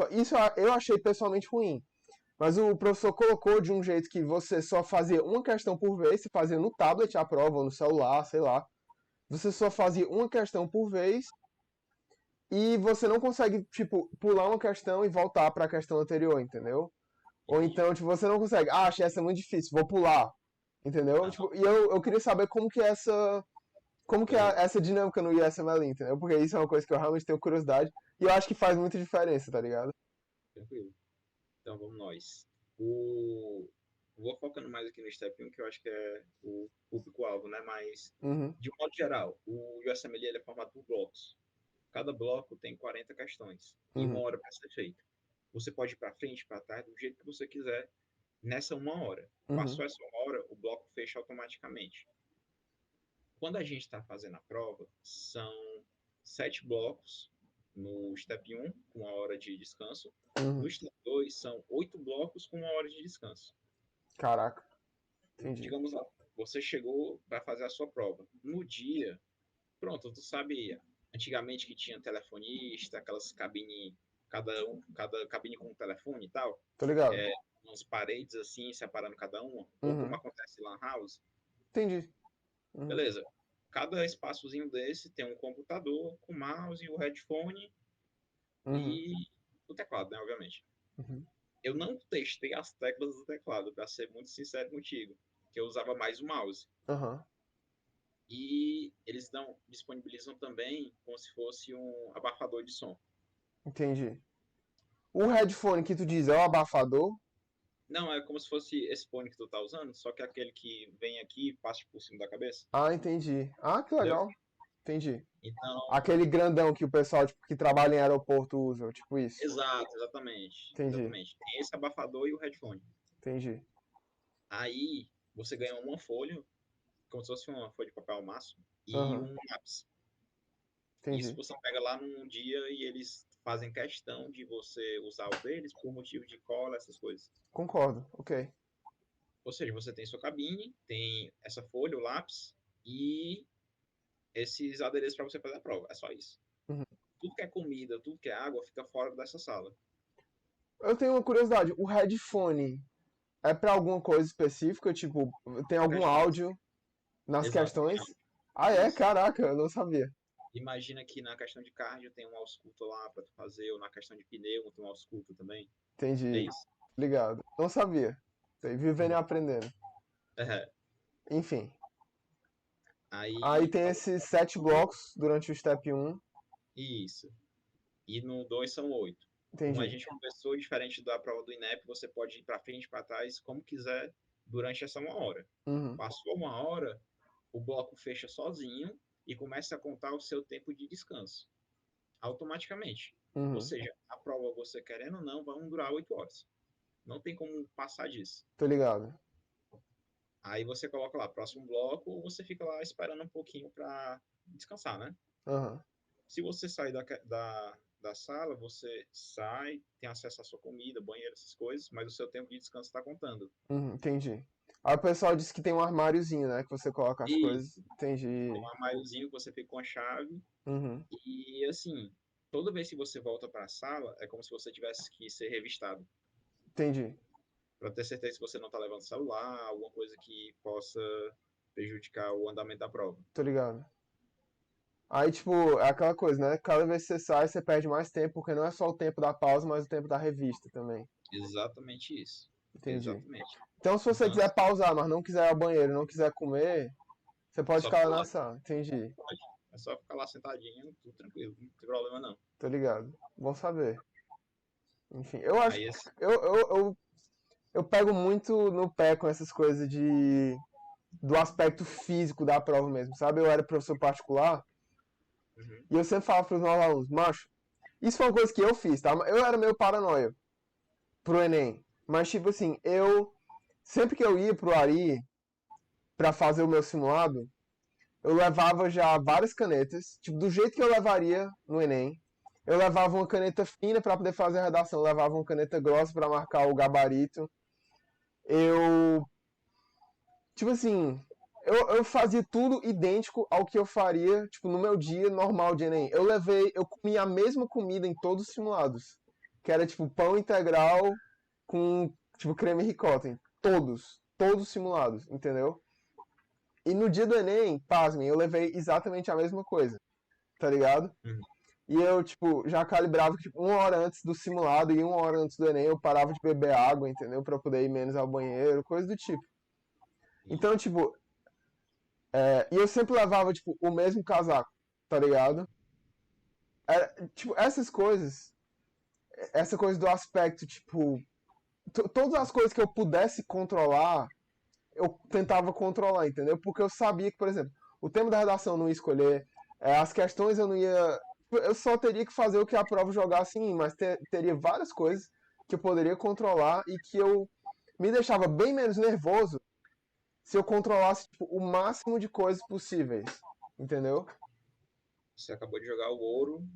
Isso eu achei pessoalmente ruim. Mas o professor colocou de um jeito que você só fazia uma questão por vez, você fazia no tablet a prova, ou no celular, sei lá. Você só fazia uma questão por vez e você não consegue, tipo, pular uma questão e voltar para a questão anterior, entendeu? Ou Entendi. então, tipo, você não consegue, achei essa muito difícil, vou pular, entendeu? Aham. Tipo, e eu queria saber como que é Beleza. essa dinâmica no USMLE, entendeu? Porque isso é uma coisa que eu realmente tenho curiosidade. E eu acho que faz muita diferença, tá ligado? Tranquilo. Então vamos nós. O... Vou focando mais aqui no Step 1, que eu acho que é o público-alvo, né? Mas, Uhum, de um modo geral, o USMLE ele é formado por blocos. Cada bloco tem 40 questões e uma uhum, hora para ser feito. Você pode ir para frente, para trás, do jeito que você quiser, nessa uma hora. uhum, Passou essa uma hora, o bloco fecha automaticamente. Quando a gente está fazendo a prova, são 7 blocos no Step 1, com uma hora de descanso. No uhum. Step 2, são 8 blocos com uma hora de descanso. Caraca, entendi. Digamos lá, você chegou para fazer a sua prova. No dia, pronto, tu sabe, antigamente que tinha telefonista, aquelas cabine, cada cabine com um telefone e tal, Tô ligado. é, umas paredes assim, separando cada uma, ou como Uhum, acontece lá na house. entendi. Uhum, Beleza. Cada espaçozinho desse tem um computador com mouse, o headphone uhum, e o teclado, né, obviamente. uhum. Eu não testei as teclas do teclado, para ser muito sincero contigo, que eu usava mais o mouse. Aham, E eles disponibilizam também como se fosse um abafador de som. entendi. O headphone que tu diz é o abafador? Não, é como se fosse esse fone que tu tá usando, só que é aquele que vem aqui e passa por cima da cabeça. Ah, entendi. Ah, que Entendeu? legal. Entendi. Então, Aquele grandão que o pessoal, tipo, que trabalha em aeroporto usa, tipo isso. exato, exatamente. Entendi, Exatamente. Tem esse abafador e o headphone. entendi. Aí você ganha uma folha, como se fosse uma folha de papel ao máximo, e Aham, um lápis. Isso entendi. você pega lá num dia e eles fazem questão de você usar o deles por motivo de cola, essas coisas. Concordo, ok. Ou seja, você tem sua cabine, tem essa folha, o lápis e esses adereços para você fazer a prova. É só isso. Uhum. Tudo que é comida, tudo que é água fica fora dessa sala. Eu tenho uma curiosidade. O headphone é pra alguma coisa específica? Tipo, tem Para algum questões. áudio nas Exato. questões? Ah, é? Isso. Caraca, eu não sabia. Imagina que na questão de cardio tem um ausculto lá para tu fazer, ou na questão de pneu tem um ausculto também. É Entendi. isso. Ligado. Não sabia. Sei, vivendo e aprendendo. É. Enfim. Aí Aí, tem falando esses 7 blocos durante o Step 1. isso. E no 2 são 8. Como a Entendi. gente conversou, diferente da prova do INEP, você pode ir para frente, para trás, como quiser, durante essa uma hora. Uhum, Passou uma hora, o bloco fecha sozinho e começa a contar o seu tempo de descanso, automaticamente. Ou uhum. seja, a prova, você querendo ou não, vai durar 8 horas. Não tem como passar disso. Tô ligado. Aí você coloca lá, próximo bloco, ou você fica lá esperando um pouquinho para descansar, né? Aham. Se você sair da sala, você sai, tem acesso à sua comida, banheiro, essas coisas, mas o seu tempo de descanso está contando. Uhum, entendi. Aí o pessoal disse que tem um armáriozinho, né? Que você coloca as coisas. Isso. Tem Entendi. um armáriozinho que você fica com a chave. Uhum, E assim, toda vez que você volta para a sala, é como se você tivesse que ser revistado. entendi. Para ter certeza que você não está levando celular, alguma coisa que possa prejudicar o andamento da prova. Tô ligado. Aí, tipo, é aquela coisa, né? Cada vez que você sai, você perde mais tempo, porque não é só o tempo da pausa, mas o tempo da revista também. Exatamente isso. Entendi. Exatamente. Então, se você Então, quiser assim, pausar, mas não quiser ir ao banheiro, não quiser comer, você pode só ficar lá fica na lá. sala. Entendi. Pode. É só ficar lá sentadinho, tudo tranquilo, não tem problema não. Tô ligado. Bom saber. Enfim, eu acho. Aí, assim, Eu, eu, eu, eu pego muito no pé com essas coisas do aspecto físico da prova mesmo, sabe? Eu era professor particular uhum, e eu sempre falava pros meus alunos, macho, isso foi uma coisa que eu fiz, tá? Eu era meio paranoia pro Enem. Mas, tipo assim, sempre que eu ia pro Ari pra fazer o meu simulado, eu levava já várias canetas, tipo, do jeito que eu levaria no Enem. Eu levava uma caneta fina para poder fazer a redação, eu levava uma caneta grossa para marcar o gabarito. Eu, tipo assim, eu fazia tudo idêntico ao que eu faria, tipo, no meu dia normal de Enem. Eu comi a mesma comida em todos os simulados, que era tipo pão integral com tipo creme ricota, em todos os simulados, entendeu? E no dia do Enem, pasmem, eu levei exatamente a mesma coisa, tá ligado? uhum. E eu, tipo, já calibrava que tipo, 1 hora antes do simulado e 1 hora antes do Enem eu parava de beber água, entendeu? Pra poder ir menos ao banheiro, coisa do tipo. Então, tipo, e eu sempre levava, tipo, o mesmo casaco, tá ligado? Tipo, essa coisa do aspecto, tipo, todas as coisas que eu pudesse controlar, eu tentava controlar, entendeu? Porque eu sabia que, por exemplo, o tema da redação eu não ia escolher, as questões eu não ia. Eu só teria que fazer o que a prova jogasse em mim, mas teria várias coisas que eu poderia controlar e que eu me deixava bem menos nervoso se eu controlasse, tipo, o máximo de coisas possíveis, entendeu? Você acabou de jogar o ouro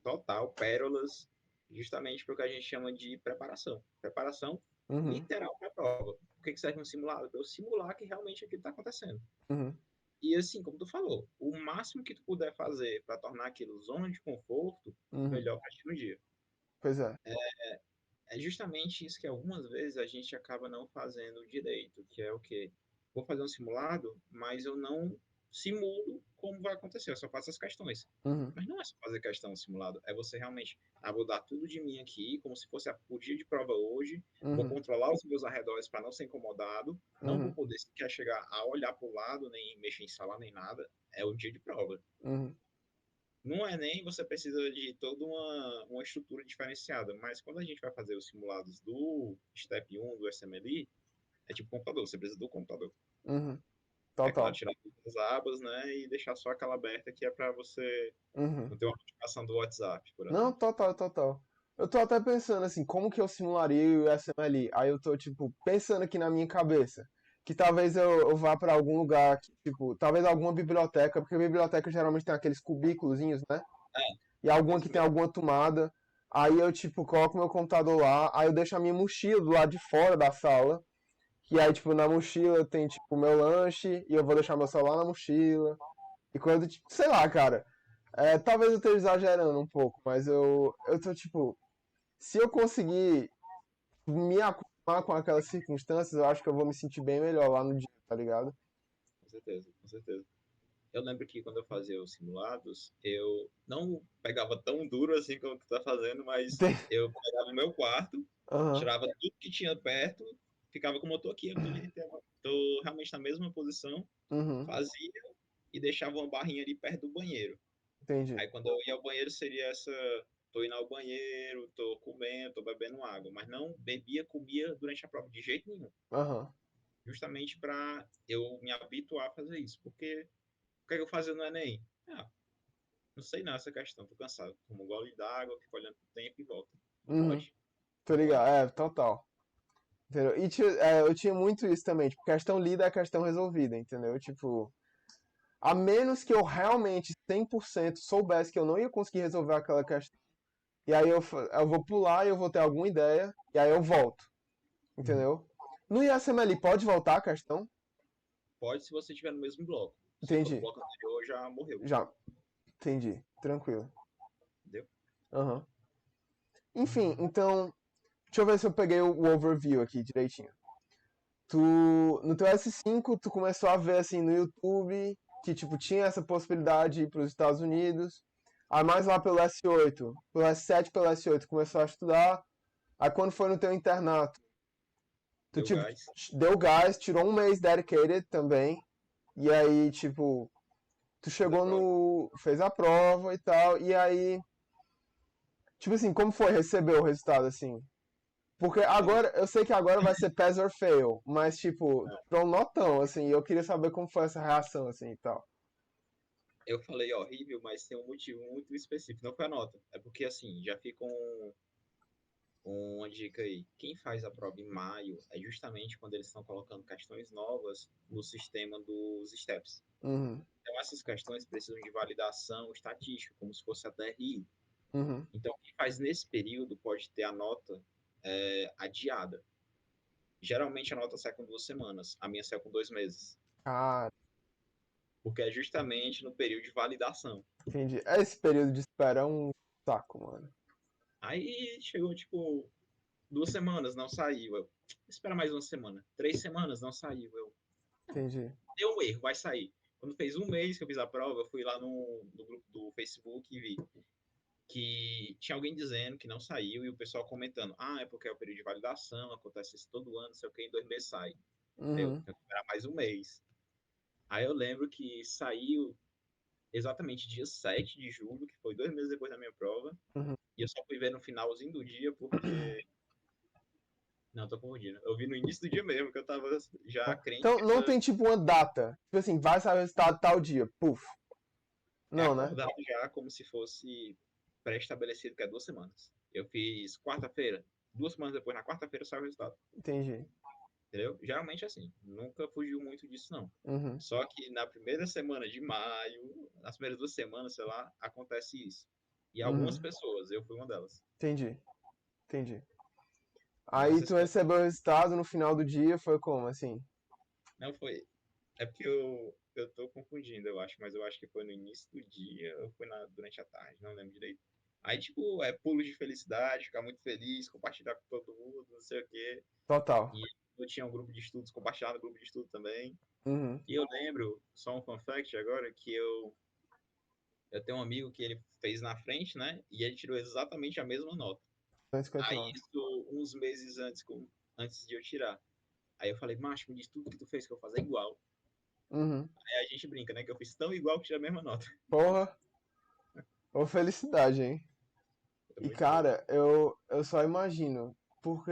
total, pérolas, justamente para o que a gente chama de preparação. Preparação Uhum, literal para a prova. O que serve um simulado? Para eu simular que realmente aquilo está acontecendo. uhum, E assim, como tu falou, o máximo que tu puder fazer para tornar aquilo zona de conforto, uhum. melhor para ti no dia. Pois é. É justamente isso que algumas vezes a gente acaba não fazendo direito, que é o quê? Vou fazer um simulado, mas eu não simulo como vai acontecer, eu só faço as questões. Uhum, Mas não é só fazer questão simulado, é você realmente, vou dar tudo de mim aqui, como se fosse o dia de prova hoje, vou uhum, controlar os meus arredores para não ser incomodado, não vou uhum, poder sequer chegar a olhar para o lado, nem mexer em sala, nem nada, é o dia de prova. uhum. No Enem, você precisa de toda uma estrutura diferenciada, mas quando a gente vai fazer os simulados do Step 1, do SMLI, é tipo computador, você precisa do computador. Uhum. É claro, Total. tirar todas as abas, né, e deixar só aquela aberta que é para você Uhum. não ter uma notificação do WhatsApp, por Não, exemplo. total, total. Eu tô até pensando assim, como que eu simularia o USMLE? Aí eu tô, tipo, pensando aqui na minha cabeça. Que talvez eu vá pra algum lugar, que, tipo, talvez alguma biblioteca, porque a biblioteca geralmente tem aqueles cubículozinhos, né? E É, alguma que isso tem mesmo. alguma tomada. Aí eu, tipo, coloco meu computador lá, aí eu deixo a minha mochila do lado de fora da sala. E aí, tipo, na mochila tem, tipo, o meu lanche, e eu vou deixar meu celular na mochila. E quando, tipo, sei lá, cara. Talvez eu esteja exagerando um pouco, mas eu tô, tipo, se eu conseguir me acostumar com aquelas circunstâncias, eu acho que eu vou me sentir bem melhor lá no dia, tá ligado? Com certeza, com certeza. Eu lembro que quando eu fazia os simulados, eu não pegava tão duro assim como tu tá fazendo, mas Tem- eu pegava o meu quarto, Aham. tirava tudo que tinha perto, ficava como eu tô aqui, tô realmente na mesma posição, Uhum. fazia e deixava uma barrinha ali perto do banheiro. Entendi. Aí quando eu ia ao banheiro seria essa, tô indo ao banheiro, tô comendo, tô bebendo água, mas não bebia, comia durante a prova de jeito nenhum, Aham. justamente para eu me habituar a fazer isso, porque o que é que eu fazia no Enem? Não sei não essa questão, tô cansado. Tomo um gole d'água, fico olhando pro tempo e volta. Não Uhum. pode, Tô não ligado. pode. Total. Entendeu? E eu tinha muito isso também, tipo, questão lida é questão resolvida, entendeu? Tipo, a menos que eu realmente 100% soubesse que eu não ia conseguir resolver aquela questão, e aí eu vou pular e eu vou ter alguma ideia, e aí eu volto, Uhum. entendeu? No ISML pode voltar a questão? Pode se você estiver no mesmo bloco. Se for no Entendi. bloco anterior, já morreu, Já, entendi. Tranquilo. entendeu? Aham. Enfim, então, deixa eu ver se eu peguei o overview aqui direitinho. Tu, no teu S5, tu começou a ver assim no YouTube que tipo tinha essa possibilidade de ir para os Estados Unidos. Aí mais lá pelo S8, pelo S7, pelo S8 começou a estudar. Aí quando foi no teu internato, tu Deu tipo gás. deu gás, tirou um mês dedicated também. E aí tipo tu Fiz a chegou prova. no, fez a prova e tal. E aí tipo assim, como foi receber o resultado assim? Porque Não, agora, eu sei que agora vai ser pass or fail, mas tipo, pra um notão, assim, eu queria saber como foi essa reação, assim, e tal. eu falei horrível, mas tem um motivo muito específico. Não foi a nota. É porque, assim, já fica uma dica aí. Quem faz a prova em maio é justamente quando eles estão colocando questões novas no sistema dos STEPS. Uhum, Então, essas questões precisam de validação estatística, como se fosse a TRI. uhum. Então, quem faz nesse período pode ter a nota adiada. Geralmente a nota sai com 2 semanas, a minha saiu com 2 meses, Ah, porque é justamente no período de validação. entendi. Esse período de espera é um saco, mano. Aí chegou, tipo, 2 semanas, não saiu. Eu, espera mais uma semana. 3 semanas, não saiu. Eu, Entendi. deu um erro, vai sair. Quando fez um mês que eu fiz a prova, eu fui lá no grupo do Facebook e vi que tinha alguém dizendo que não saiu e o pessoal comentando: é porque é o período de validação, acontece isso todo ano, não sei o que, em 2 meses sai. Aí eu Uhum, tenho que esperar mais um mês. Aí eu lembro que saiu, exatamente dia 7 de julho, que foi 2 meses depois da minha prova, Uhum. e eu só fui ver no finalzinho do dia, porque... Não, tô confundindo. Eu vi no início do dia mesmo, que eu tava já crente Então que não ia tem tipo uma data. Tipo assim, vai sair o resultado tal dia. Puf. é Não, né? acordado já como se fosse pré-estabelecido, que é 2 semanas. Eu fiz quarta-feira, 2 semanas depois, na quarta-feira, saiu o resultado. Entendi. Entendeu? Geralmente é assim. Nunca fugiu muito disso, não. Uhum. Só que na primeira semana de maio, nas primeiras 2 semanas, sei lá, acontece isso. E algumas Uhum. pessoas, eu fui uma delas. Entendi. Entendi. E Aí nessa tu situação, recebeu o resultado no final do dia, foi como, assim? não foi. É porque eu tô confundindo, eu acho, mas eu acho que foi no início do dia, ou foi durante a tarde, não lembro direito. Aí, tipo, é pulo de felicidade, ficar muito feliz, compartilhar com todo mundo, não sei o quê. Total. E eu tinha um grupo de estudos, compartilhar no grupo de estudo também. Uhum. E eu lembro, só um fun fact agora, que eu tenho um amigo que ele fez na frente, né? E ele tirou exatamente a mesma nota. Aí 159. isso uns meses antes de eu tirar. Aí eu falei, macho, me diz tudo que tu fez que eu faço igual. Uhum. Aí a gente brinca, né? Que eu fiz tão igual que tirei a mesma nota. Porra, ô felicidade, hein? É E muito bom. cara, eu só imagino, porque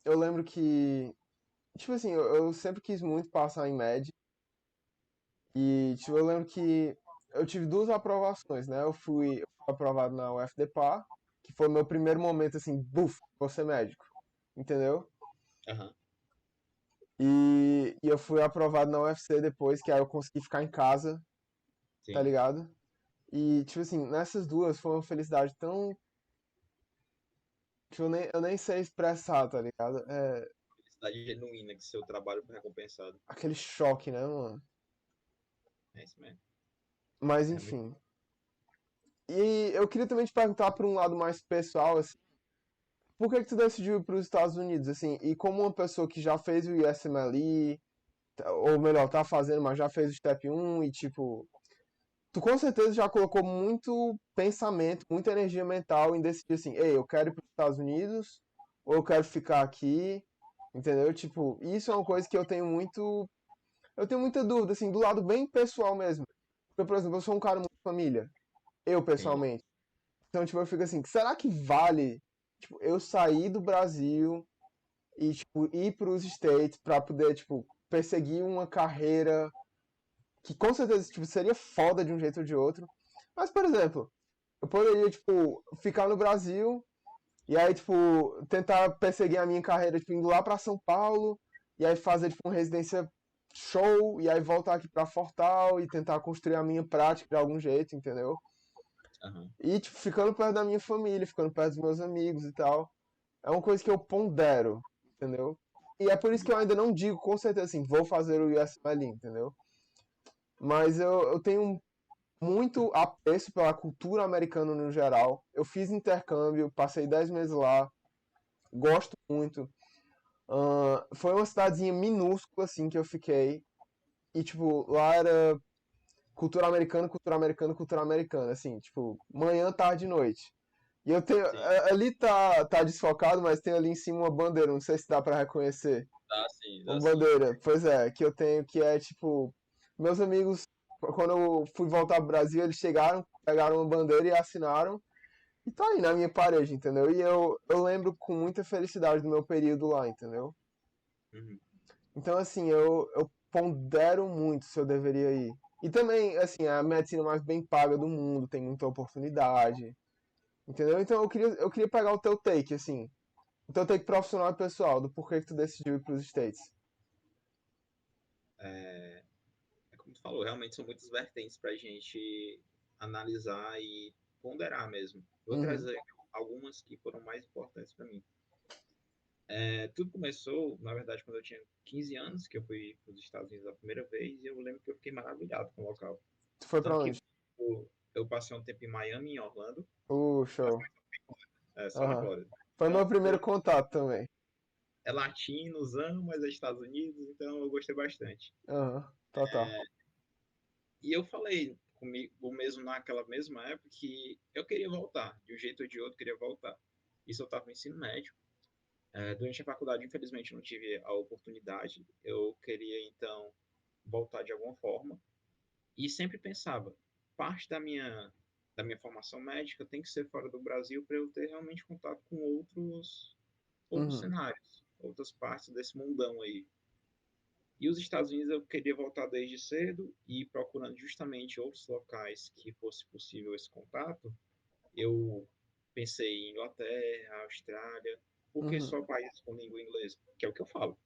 eu lembro que, tipo assim, eu sempre quis muito passar em média, e tipo, eu lembro que eu tive duas aprovações, né? Eu fui aprovado na UFDPA, que foi meu primeiro momento assim, buf, vou ser médico, entendeu? Aham, E eu fui aprovado na UFC depois, que aí eu consegui ficar em casa, tá sim. ligado? E, tipo assim, nessas duas foi uma felicidade tão que eu nem sei expressar, tá ligado? É Felicidade genuína que seu trabalho foi recompensado. aquele choque, né, mano? É isso mesmo. Mas É muito. enfim. E eu queria também te perguntar por um lado mais pessoal, assim, por que que tu decidiu ir para os Estados Unidos, assim? E como uma pessoa que já fez o USMLE, ou melhor, tá fazendo, mas já fez o Step 1 e tipo, tu com certeza já colocou muito pensamento, muita energia mental em decidir assim, ei, eu quero ir para os Estados Unidos ou eu quero ficar aqui, entendeu? Tipo, isso é uma coisa que eu tenho muita dúvida, assim, do lado bem pessoal mesmo. Porque, por exemplo, eu sou um cara muito família, eu Sim. pessoalmente. Então, tipo, eu fico assim, será que vale, tipo, eu sair do Brasil e, tipo, ir para os States para poder, tipo, perseguir uma carreira que com certeza, tipo, seria foda de um jeito ou de outro. Mas, por exemplo, eu poderia, tipo, ficar no Brasil e aí, tipo, tentar perseguir a minha carreira, tipo, indo lá pra São Paulo e aí fazer, tipo, uma residência show e aí voltar aqui pra Fortal e tentar construir a minha prática de algum jeito, entendeu? Aham. E, tipo, ficando perto da minha família, ficando perto dos meus amigos e tal. É uma coisa que eu pondero, entendeu? E é por isso que eu ainda não digo com certeza assim, vou fazer o USMLE, entendeu? Mas eu tenho muito apreço pela cultura americana no geral. Eu fiz intercâmbio, passei 10 meses lá, gosto muito. Foi uma cidadezinha minúscula, assim, que eu fiquei. E, tipo, lá era cultura americana, cultura americana, cultura americana, assim, tipo, manhã, tarde e noite. E eu tenho. Sim. Ali tá desfocado, mas tem ali em cima uma bandeira, não sei se dá pra reconhecer. Dá sim, Uma dá sim. bandeira, pois é, que eu tenho, que é tipo. Meus amigos, quando eu fui voltar pro Brasil, eles chegaram, pegaram uma bandeira e assinaram. E tá aí na minha parede, entendeu? E eu lembro com muita felicidade do meu período lá, entendeu? Uhum. Então, assim, eu pondero muito se eu deveria ir. E também, assim, é a medicina mais bem paga do mundo, tem muita oportunidade, entendeu? Então eu queria pegar o teu take, assim, o teu take profissional e pessoal, do porquê que tu decidiu ir pros States. É, é como tu falou, realmente são muitas vertentes para a gente analisar e ponderar mesmo. Vou Uhum. trazer algumas que foram mais importantes para mim. Tudo começou, na verdade, quando eu tinha 15 anos, que eu fui para os Estados Unidos a primeira vez, e eu lembro que eu fiquei maravilhado com o local. Tu foi pra Tanto que onde? eu passei um tempo em Miami e em Orlando, Show. só na Aham. Flórida. Foi meu primeiro Então, contato também. é latinozão, mas é Estados Unidos, então eu gostei bastante. Aham. Total. E eu falei comigo mesmo naquela mesma época que eu queria voltar, de um jeito ou de outro, queria voltar. Isso eu estava no ensino médio. Durante a faculdade, infelizmente, não tive a oportunidade. Eu queria, então, voltar de alguma forma. E sempre pensava. parte da minha formação médica tem que ser fora do Brasil para eu ter realmente contato com outros Uhum. cenários, outras partes desse mundão aí. E os Estados Unidos eu queria voltar desde cedo e procurando justamente outros locais que fosse possível esse contato, eu pensei em Inglaterra, Austrália, porque Uhum. só países com língua inglesa, que é o que eu falo.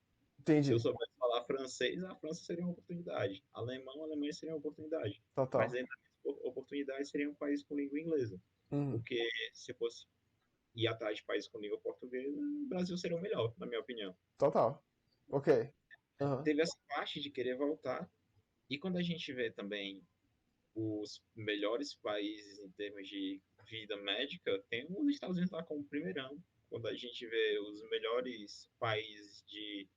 Se eu Entendi. soubesse falar francês, a França seria uma oportunidade. Alemão, a Alemanha seria uma oportunidade. Mas Total. ainda oportunidade seria um país com língua inglesa. Uhum. Porque se fosse ir atrás de países com língua portuguesa, o Brasil seria o melhor, na minha opinião. Total. Ok. Aham. Teve essa parte de querer voltar. E quando a gente vê também os melhores países em termos de vida médica, tem os Estados Unidos lá como primeirão. Quando a gente vê os melhores países de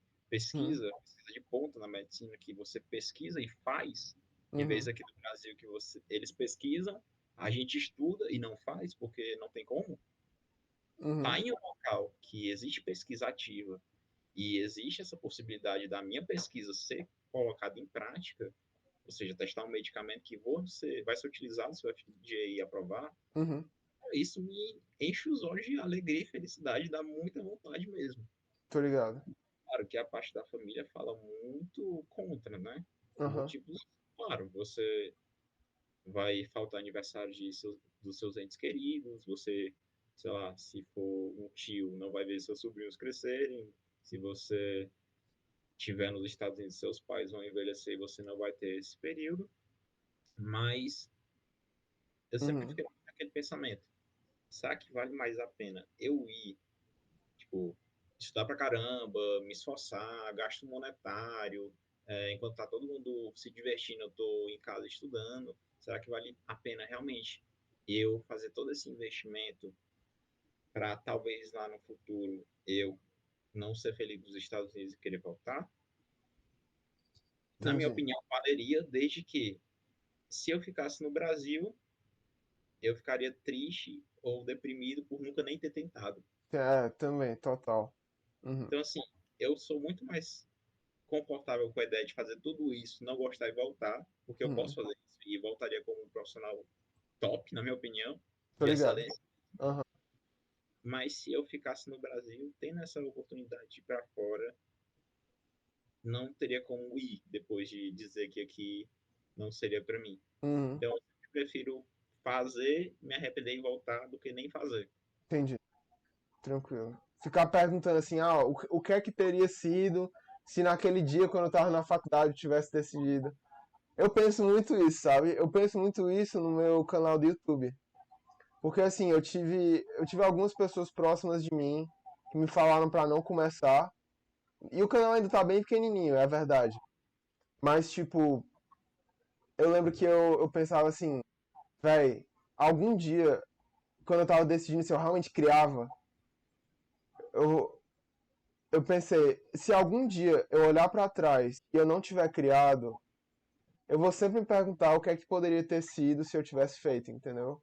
Uhum. pesquisa de ponta na medicina, que você pesquisa e faz, em vez Uhum. aqui no Brasil que eles pesquisam, a gente estuda e não faz, porque não tem como. Tá Uhum. em um local que existe pesquisa ativa e existe essa possibilidade da minha pesquisa ser colocada em prática, ou seja, testar um medicamento que você vai ser utilizado se o FDA aprovar, Uhum. isso me enche os olhos de alegria e felicidade, dá muita vontade mesmo. Tô ligado. Claro que a parte da família fala muito contra, né? Por Aham. motivos, claro, você vai faltar aniversário dos seus entes queridos, você, sei lá, se for um tio, não vai ver seus sobrinhos crescerem, se você tiver nos Estados Unidos, seus pais vão envelhecer e você não vai ter esse período, mas eu sempre Uhum. fiquei com aquele pensamento, será que vale mais a pena eu ir, tipo, estudar pra caramba, me esforçar, gasto monetário, enquanto tá todo mundo se divertindo, eu tô em casa estudando, será que vale a pena realmente eu fazer todo esse investimento para talvez lá no futuro eu não ser feliz nos Estados Unidos e querer voltar? Na minha Entendi. opinião, valeria, desde que se eu ficasse no Brasil, eu ficaria triste ou deprimido por nunca nem ter tentado. É, também, total. Uhum. Então, assim, eu sou muito mais confortável com a ideia de fazer tudo isso, não gostar e voltar, porque eu posso Uhum. fazer isso e voltaria como um profissional top, na minha opinião, Tô de ligado. excelência. Aham. Mas se eu ficasse no Brasil, tendo essa oportunidade de ir para fora, não teria como ir depois de dizer que aqui não seria para mim. Uhum. Então, eu prefiro fazer, me arrepender e voltar do que nem fazer. Entendi. Tranquilo. Ficar perguntando assim, ah, o que é que teria sido se naquele dia, quando eu tava na faculdade, eu tivesse decidido. Eu penso muito isso, sabe? Eu penso muito isso no meu canal do YouTube. Porque assim, eu tive algumas pessoas próximas de mim que me falaram pra não começar. E o canal ainda tá bem pequenininho, é verdade. Mas, tipo, eu lembro que eu pensava assim, véi, algum dia, quando eu tava decidindo se eu realmente criava, eu, eu pensei, se algum dia eu olhar pra trás e eu não tiver criado, eu vou sempre me perguntar o que é que poderia ter sido se eu tivesse feito, entendeu?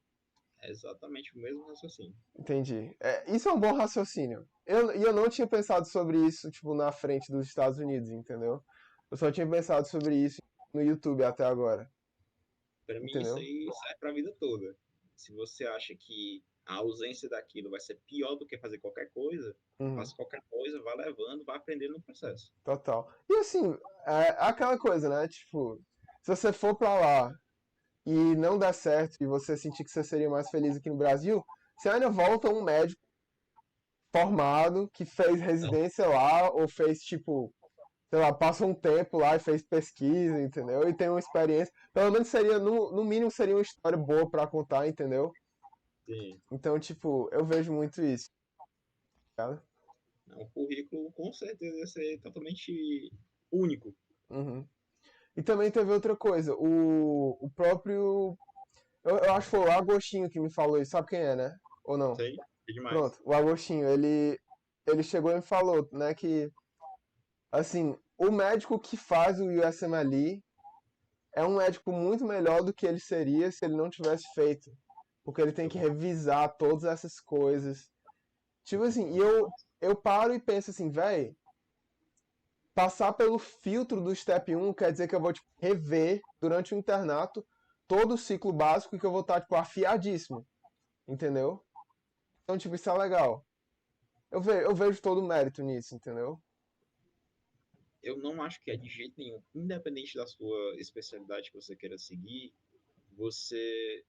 É exatamente o mesmo raciocínio. Entendi. É, isso é um bom raciocínio. E eu não tinha pensado sobre isso, tipo, na frente dos Estados Unidos, entendeu? Eu só tinha pensado sobre isso no YouTube até agora, Para mim, isso entendeu? aí serve para a vida toda. Se você acha que a ausência daquilo vai ser pior do que fazer qualquer coisa, Uhum, faça qualquer coisa, vá levando, vá aprendendo no processo. total. E assim, é aquela coisa, né? Tipo, se você for pra lá e não der certo e você sentir que você seria mais feliz aqui no Brasil, você ainda volta um médico formado que fez Não, residência lá ou fez, tipo, sei lá, passa um tempo lá e fez pesquisa, entendeu? E tem uma experiência. Pelo menos seria, no mínimo, seria uma história boa pra contar, entendeu? sim. Então, tipo, eu vejo muito isso, cara. Não, o currículo com certeza vai ser totalmente único. Uhum. E também teve outra coisa, o próprio. Eu acho que foi o Agostinho que me falou isso, sabe quem é, né? Ou não? Sei, é demais. Pronto, o Agostinho, ele chegou e me falou, né, que, assim, o médico que faz o USMLE é um médico muito melhor do que ele seria se ele não tivesse feito. Porque ele tem Eu que concordo. revisar todas essas coisas. Tipo assim, eu paro e penso assim, véi, passar pelo filtro do Step 1 quer dizer que eu vou tipo, rever durante o internato todo o ciclo básico e que eu vou estar, tipo, afiadíssimo, entendeu? Então, tipo, isso é legal. Eu vejo todo o mérito nisso, entendeu? Eu não acho que é de jeito nenhum, independente da sua especialidade que você queira seguir, você,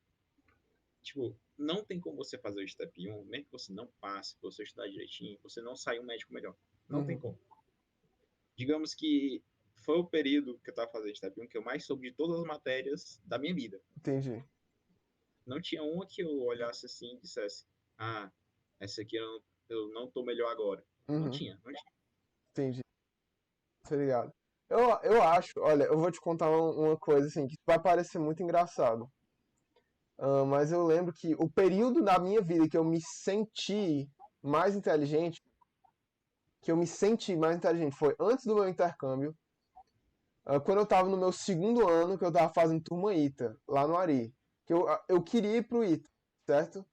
tipo, não tem como você fazer o step 1, mesmo que você não passe, que você estudar direitinho, você não sair um médico melhor. Não tem Uhum, como. Digamos que foi o período que eu estava fazendo step 1 que eu mais soube de todas as matérias da minha vida. entendi. Não tinha uma que eu olhasse assim e dissesse, ah, essa aqui eu não tô melhor agora. Não Uhum, tinha, não tinha. entendi. Tá ligado? Eu acho, olha, eu vou te contar uma coisa assim, que vai parecer muito engraçado. Mas eu lembro que o período da minha vida que eu me senti mais inteligente, foi antes do meu intercâmbio, quando eu tava no meu segundo ano, que eu tava fazendo turma ITA, lá no Ari. Que eu queria ir pro ITA, certo?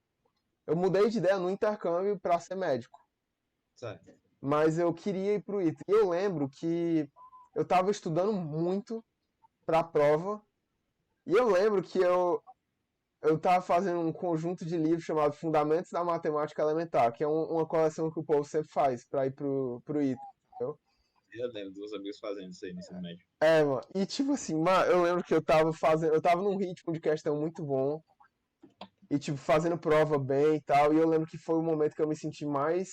Eu mudei de ideia no intercâmbio pra ser médico. Certo. Mas eu queria ir pro ITA. E eu lembro que eu tava estudando muito pra prova. E eu lembro que eu tava fazendo um conjunto de livros chamado Fundamentos da Matemática Elementar, que é uma coleção que o povo sempre faz pra ir pro ITA, entendeu? Eu lembro dos amigos fazendo isso aí no ensino médio. É, mano. E tipo assim, mano, eu lembro que eu tava num ritmo de questão muito bom. E tipo, fazendo prova bem e tal. E eu lembro que foi o momento que eu me senti mais.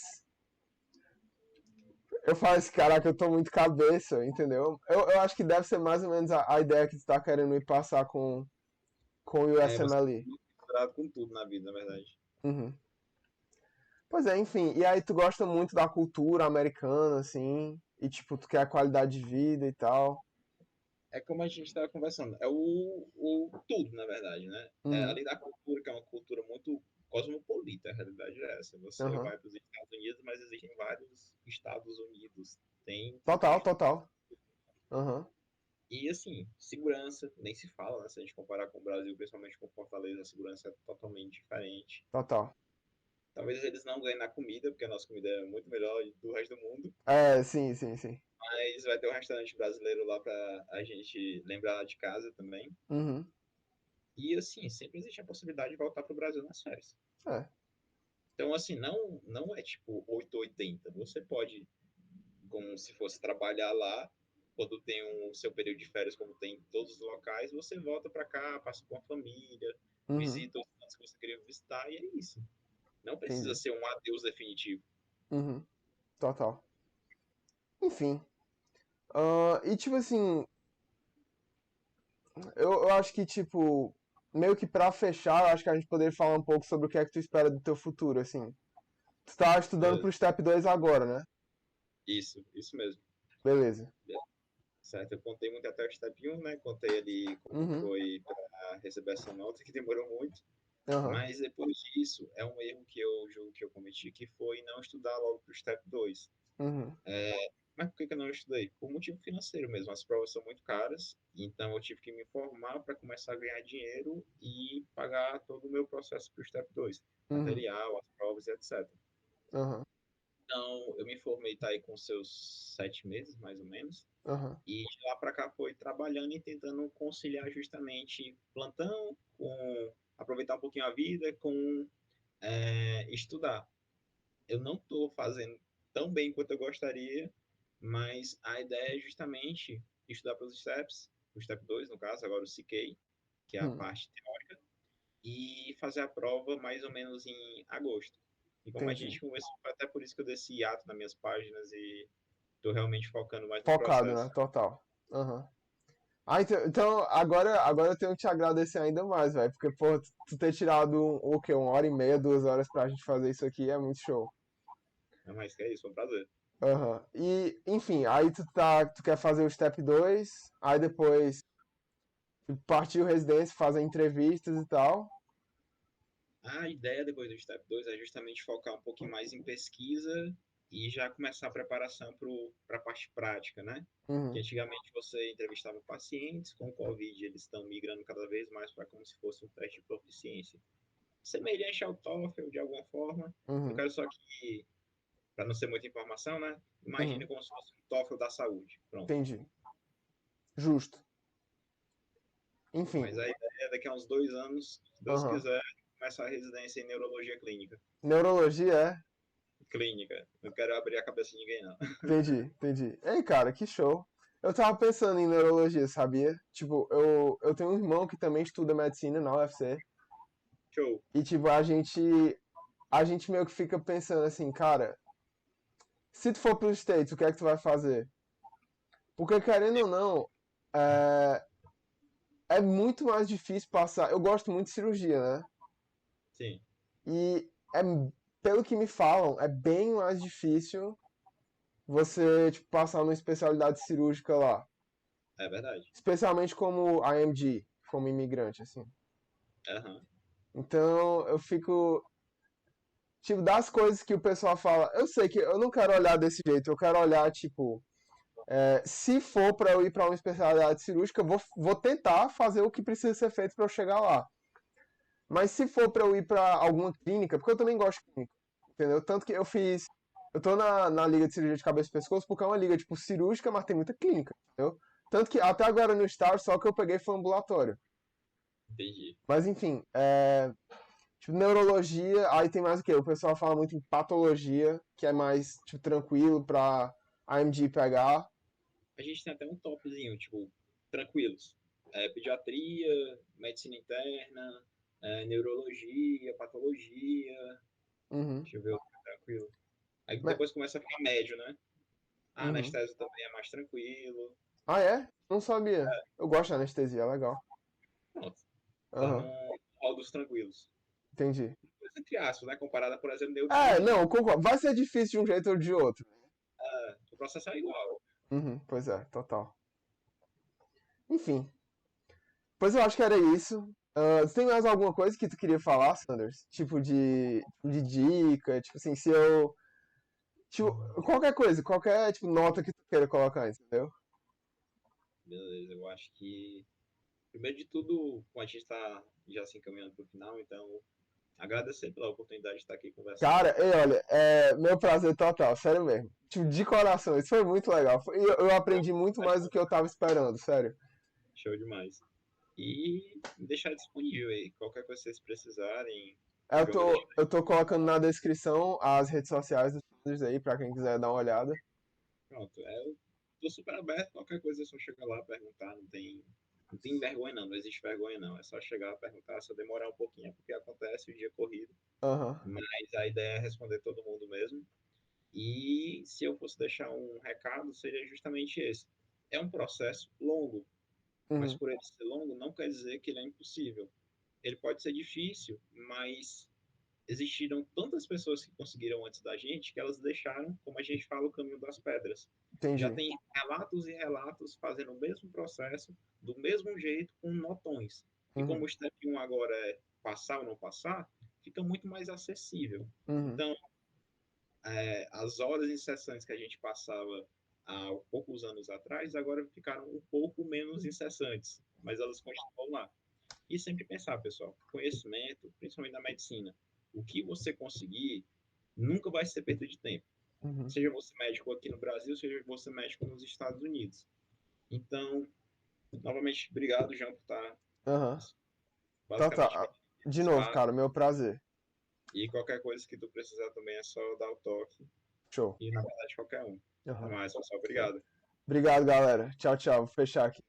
Eu falei assim, caraca, eu tô muito cabeça, entendeu? Eu acho que deve ser mais ou menos a ideia que tu tá querendo ir passar com o É, você é USMLE. muito misturado com tudo na vida, na verdade. Uhum. Pois é, enfim. E aí tu gosta muito da cultura americana, assim. E tipo, tu quer a qualidade de vida e tal. É como a gente estava conversando, é o tudo, na verdade, né? É, Uhum. além da cultura, que é uma cultura muito cosmopolita, a realidade é essa. Você Aham. vai para os Estados Unidos, mas existem vários Estados Unidos. Tem tipo Total, de. total. Aham. E assim, segurança, nem se fala, né? Se a gente comparar com o Brasil, principalmente com Fortaleza, a segurança é totalmente diferente. Total. Talvez eles não ganhem na comida, porque a nossa comida é muito melhor do resto do mundo. É, sim, sim, sim. Mas vai ter um restaurante brasileiro lá para a gente lembrar de casa também. Uhum. E assim, sempre existe a possibilidade de voltar para o Brasil nas férias. É. Então, assim, não é tipo 880. Você pode, como se fosse trabalhar lá, quando tem o seu período de férias, como tem em todos os locais, você volta para cá, passa com a família, Uhum. visita os cantos que você queria visitar, e é isso. Não precisa Entendi. ser um adeus definitivo. Uhum. Total. Enfim. E tipo assim, eu acho que, tipo, meio que pra fechar, eu acho que a gente poderia falar um pouco sobre o que é que tu espera do teu futuro, assim. Tu tá estudando Beleza. pro Step 2 agora, né? Isso mesmo. Beleza. Certo? Eu contei muito até o step 1, né? Contei ali como Uhum. foi para receber essa nota, que demorou muito. Aham. Mas depois disso, é um erro que eu julgo que eu cometi, que foi não estudar logo para o Step 2. Uhum. Mas por que eu não estudei? Por motivo financeiro mesmo. As provas são muito caras, então eu tive que me formar para começar a ganhar dinheiro e pagar todo o meu processo para o Step 2. Uhum. Material, as provas, etc. Aham. Então, eu me formei, tá aí com seus 7 meses, mais ou menos. Aham. E de lá para cá foi trabalhando e tentando conciliar justamente plantão com aproveitar um pouquinho a vida com estudar. Eu não estou fazendo tão bem quanto eu gostaria, mas a ideia é justamente estudar para os steps, o step 2 no caso, agora o CK, que é a Uhum. parte teórica, e fazer a prova mais ou menos em agosto. E como a Entendi. gente conversou, foi até por isso que eu desci hiato nas minhas páginas e estou realmente focando mais no Focado, processo. né? Total. Aham. Então agora eu tenho que te agradecer ainda mais, velho. Porque, pô, tu ter tirado o quê? 1 hora e meia, 2 horas pra gente fazer isso aqui é muito show. Não, mas que é isso, foi um prazer. Aham. E, enfim, aí tu quer fazer o step 2 aí depois partiu residência, fazer entrevistas e tal. A ideia depois do Step 2 é justamente focar um pouquinho mais em pesquisa e já começar a preparação para a parte prática, né? Que Uhum, antigamente você entrevistava pacientes, com o Covid eles estão migrando cada vez mais para como se fosse um teste de proficiência. Semelhante ao TOEFL de alguma forma. Eu uhum, quero só que, para não ser muita informação, né? Imagine uhum. como se fosse um TOEFL da saúde. Pronto. Entendi. Justo. Enfim, Mas a ideia é daqui a uns 2 anos, se Deus aham. quiser, começar a residência em neurologia clínica. Neurologia é? Clínica. Não quero abrir a cabeça de ninguém, não. Entendi, entendi. Ei, cara, que show. Eu tava pensando em neurologia, sabia? Tipo, eu tenho um irmão que também estuda medicina na UFC. Show. E, tipo, a gente meio que fica pensando assim, cara, se tu for pros States, o que é que tu vai fazer? Porque, querendo ou não, é, é muito mais difícil passar. Eu gosto muito de cirurgia, né? Sim, E pelo que me falam, é bem mais difícil você, tipo, passar numa especialidade cirúrgica lá. é verdade. Especialmente como IMG, como imigrante, assim. Aham. Então, eu fico. Tipo, das coisas que o pessoal fala. Eu sei que eu não quero olhar desse jeito, eu quero olhar, tipo. Se for pra eu ir pra uma especialidade cirúrgica, eu vou tentar fazer o que precisa ser feito pra eu chegar lá. Mas se for pra eu ir pra alguma clínica, porque eu também gosto de clínica, entendeu? Tanto que eu fiz. Eu tô na liga de cirurgia de cabeça e pescoço porque é uma liga, tipo, cirúrgica, mas tem muita clínica, entendeu? Tanto que até agora no estágio, só que eu peguei foi ambulatório. Entendi. Mas enfim, tipo, neurologia, aí tem mais o quê? O pessoal fala muito em patologia, que é mais, tipo, tranquilo pra AMG pegar. A gente tem até um topzinho, tipo, tranquilos. Pediatria, medicina interna, neurologia, patologia. Uhum. Deixa eu ver outro tranquilo. Aí Mas- depois começa a ficar médio, né? A uhum. anestésio também é mais tranquilo. Ah, é? Não sabia. Eu gosto de anestesia, é legal. Pronto. Tá Aham, num rol dos tranquilos. entendi. Mas, entre aspas, né? Comparada, por exemplo, neurocirurgia. Não, concordo. Vai ser difícil de um jeito ou de outro. O processo é igual. Uhum, pois é, total. Enfim, pois eu acho que era isso. Tem mais alguma coisa que tu queria falar, Sanders? Tipo de dica, tipo assim, se eu. Tipo, qualquer coisa, qualquer tipo, nota que tu queira colocar, entendeu? Beleza, eu acho que, primeiro de tudo, a gente está já se encaminhando para o final, então agradecer pela oportunidade de estar aqui conversando. Cara, e olha, meu prazer total, sério mesmo. Tipo, de coração, isso foi muito legal. Eu aprendi muito mais do que eu tava esperando, sério. Show demais. E deixar disponível aí, qualquer coisa que vocês precisarem, Eu eu vou deixar. tô, eu tô colocando na descrição as redes sociais dos Sanders aí, pra quem quiser dar uma olhada. Pronto, eu tô super aberto, qualquer coisa é só chegar lá, perguntar, não tem vergonha não, não existe vergonha não, é só chegar, perguntar, se eu demorar um pouquinho é porque acontece o dia corrido, Aham. mas a ideia é responder todo mundo mesmo. E se eu fosse deixar um recado, seria justamente esse. É um processo longo, mas Uhum. por ele ser longo, não quer dizer que ele é impossível. Ele pode ser difícil, mas existiram tantas pessoas que conseguiram antes da gente que elas deixaram, como a gente fala, o caminho das pedras. Já Entendi. tem relatos e relatos fazendo o mesmo processo, do mesmo jeito, com notões. E como Uhum. o step 1 agora é passar ou não passar, fica muito mais acessível. Uhum. Então, as horas incessantes que a gente passava há poucos anos atrás, agora ficaram um pouco menos incessantes, mas elas continuam lá. E sempre pensar, pessoal, conhecimento, principalmente na medicina, o que você conseguir nunca vai ser perda de tempo. Uhum. Seja você médico aqui no Brasil, seja você médico nos Estados Unidos. Então, novamente, obrigado, João, por estar Aham. Tá, basicamente tá. me De dando novo, espaço. cara, meu prazer. E qualquer coisa que tu precisar também é só dar o toque. Show. E, na verdade, qualquer um. Até Aham. mais, pessoal. Show. Obrigado. Obrigado, galera. Tchau, tchau. Vou fechar aqui.